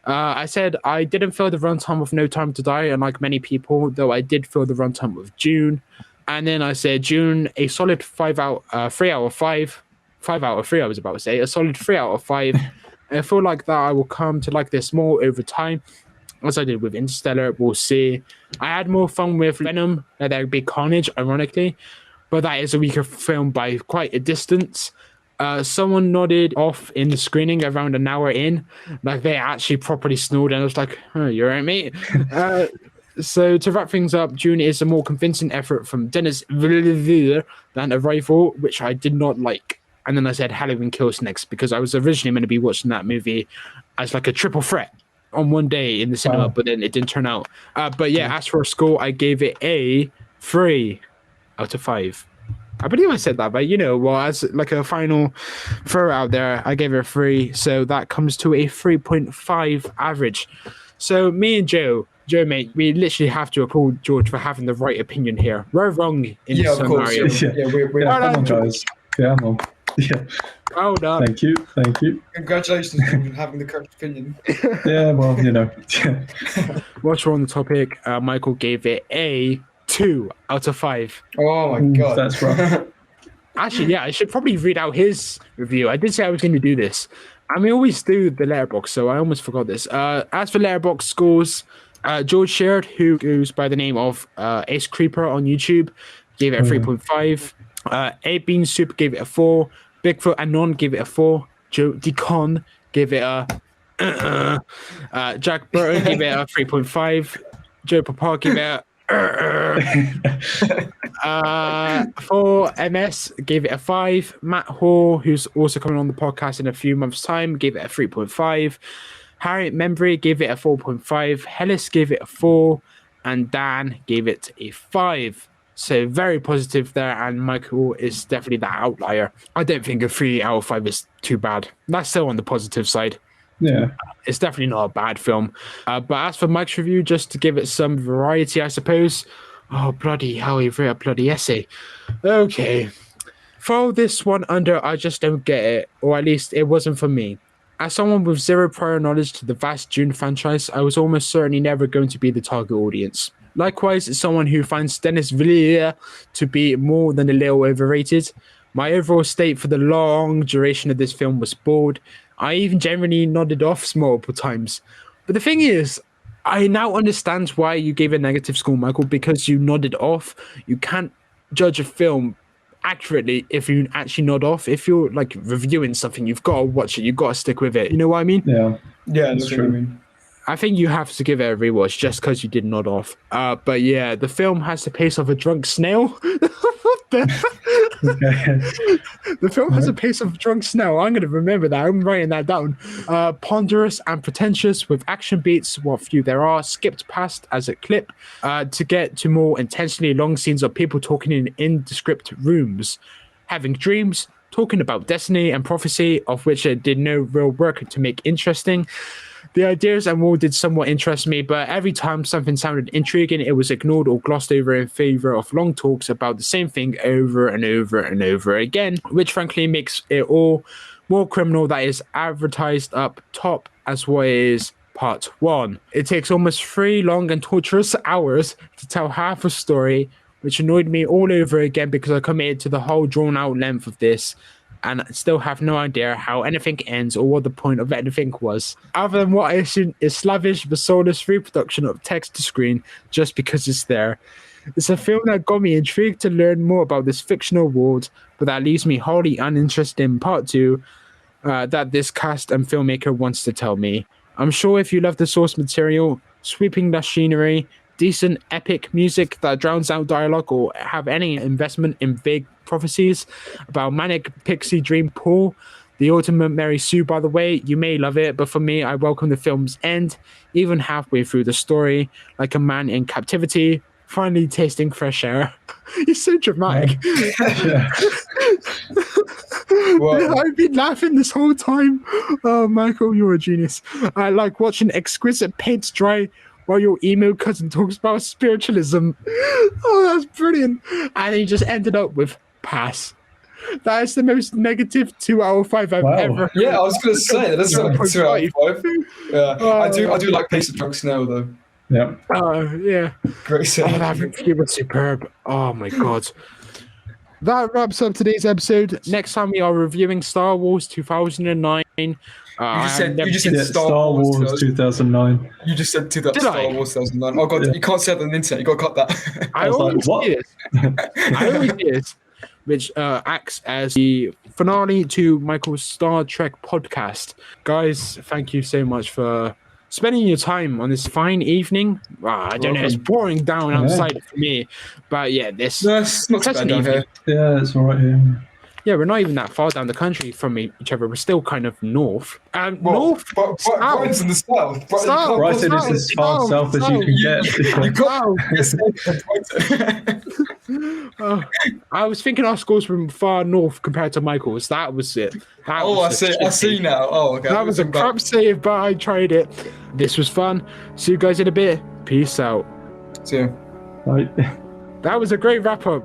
I said I didn't feel the runtime of No Time to Die, unlike many people, though I did feel the runtime of Dune. And then I said Dune, a solid 3 out of 5. 5 out of 3, I was about to say. A solid 3 out of 5. I feel like that I will come to like this more over time, as I did with Interstellar. We'll see. I had more fun with Venom. That would be Carnage, ironically. But that is a weaker film by quite a distance. Someone nodded off in the screening around an hour in. Like, they actually properly snored. And I was like, oh, you're right, mate. So to wrap things up, Dune is a more convincing effort from Denis Villeneuve than Arrival, which I did not like. And then I said Halloween Kills next, because I was originally going to be watching that movie as like a triple threat on one day in the cinema, but then it didn't turn out. But yeah, as for a score, I gave it a 3 out of 5. I believe I said that, but as like a final throw out there, I gave it a 3. So that comes to a 3.5 average. So me and Joe, mate, we literally have to applaud George for having the right opinion here. We're wrong in this scenario. We're come on, guys. Yeah, I'm on. Yeah. Well done. Thank you. Congratulations on having the correct opinion. Yeah, well, Whilst we're on the topic, Michael gave it a 2 out of 5. Oh my God. That's rough. Actually, yeah, I should probably read out his review. I did say I was going to do this. And we always do the letterbox, so I almost forgot this. As for letterbox scores, George Sheard, who goes by the name of Ace Creeper on YouTube, gave it a 3.5. A Bean Soup gave it a 4. Bigfoot Anon gave it a 4. Deacon gave it a Jack Burton gave it a 3.5. Joe Poupart gave it a 4. MS gave it a 5. Matt Hall, who's also coming on the podcast in a few months' time, gave it a 3.5. Harriet Membry gave it a 4.5. Hellis gave it a 4. And Dan gave it a 5. So very positive there, and Michael is definitely that outlier. I don't think a 3 out of 5 is too bad. That's still on the positive side. Yeah. It's definitely not a bad film. But as for Mike's review, just to give it some variety, I suppose. Oh, bloody hell, he wrote a bloody essay. Okay. Throw this one under I just don't get it, or at least it wasn't for me. As someone with zero prior knowledge to the vast Dune franchise, I was almost certainly never going to be the target audience. Likewise, as someone who finds Denis Villeneuve to be more than a little overrated, my overall state for the long duration of this film was bored. I even generally nodded off multiple times. But the thing is, I now understand why you gave a negative score, Michael, because you nodded off. You can't judge a film accurately if you actually nod off. If you're like reviewing something, you've got to watch it. You've got to stick with it. You know what I mean? Yeah, that's true. What I mean. I think you have to give it a rewatch just because you did nod off. But yeah, the film has the pace of a drunk snail. What the? The film has a pace of a drunk snail. I'm going to remember that. I'm writing that down. Ponderous and pretentious with action beats, what few there are, skipped past as a clip to get to more intentionally long scenes of people talking in indescript rooms, having dreams, talking about destiny and prophecy, of which it did no real work to make interesting. The ideas and world did somewhat interest me, but every time something sounded intriguing, it was ignored or glossed over in favor of long talks about the same thing over and over and over again, which frankly makes it all more criminal that is advertised up top as what is part 1. It takes almost 3 long and torturous hours to tell half a story, which annoyed me all over again because I committed to the whole drawn out length of this and still have no idea how anything ends or what the point of anything was, other than what I assume is slavish but soulless reproduction of text to screen just because it's there. It's a film that got me intrigued to learn more about this fictional world, but that leaves me wholly uninterested in part 2 that this cast and filmmaker wants to tell me. I'm sure if you love the source material, sweeping machinery, decent epic music that drowns out dialogue, or have any investment in vague prophecies about manic pixie dream pool, the ultimate Mary Sue, by the way, you may love it, but for me, I welcome the film's end, even halfway through the story, like a man in captivity, finally tasting fresh air. He's so dramatic. Yeah. I've been laughing this whole time. Oh, Michael, you're a genius. I like watching exquisite paints dry while your emo cousin talks about spiritualism. Oh, that's brilliant. And he just ended up with pass. That is the most negative 2 out of 5 I've ever. Yeah, I was going to say that's like 2 out of 5. Yeah, I do like Pace of Drunk Snail though. Yeah. Yeah. Great Oh, scene. that review was superb. Oh my god. That wraps up today's episode. Next time we are reviewing Star Wars 2009. You I just have said never you just seen said Yeah, Star Wars 2009. You just said to that Did Star I? Wars 2009. Oh god, Yeah. you can't say that on the internet. You got to cut that. I was like, always what? do this. I always do this, which acts as the finale to Michael's Star Trek podcast. Guys, thank you so much for spending your time on this fine evening. I don't know, it's pouring down outside for me, but yeah, this No, it's not too bad pleasant down evening. here. Yeah, it's all right here. Yeah, we're not even that far down the country from each other. We're still kind of north. Well, North? but Brighton's in the south. South. Brighton is as far south as you can get. You got Wow. Oh, I was thinking our schools were far north compared to Michael's. That was it. That Oh, I was see. I see now. Oh, okay. That was a crap save, but I tried it. This was fun. See you guys in a bit. Peace out. See you. Right. That was a great wrap up.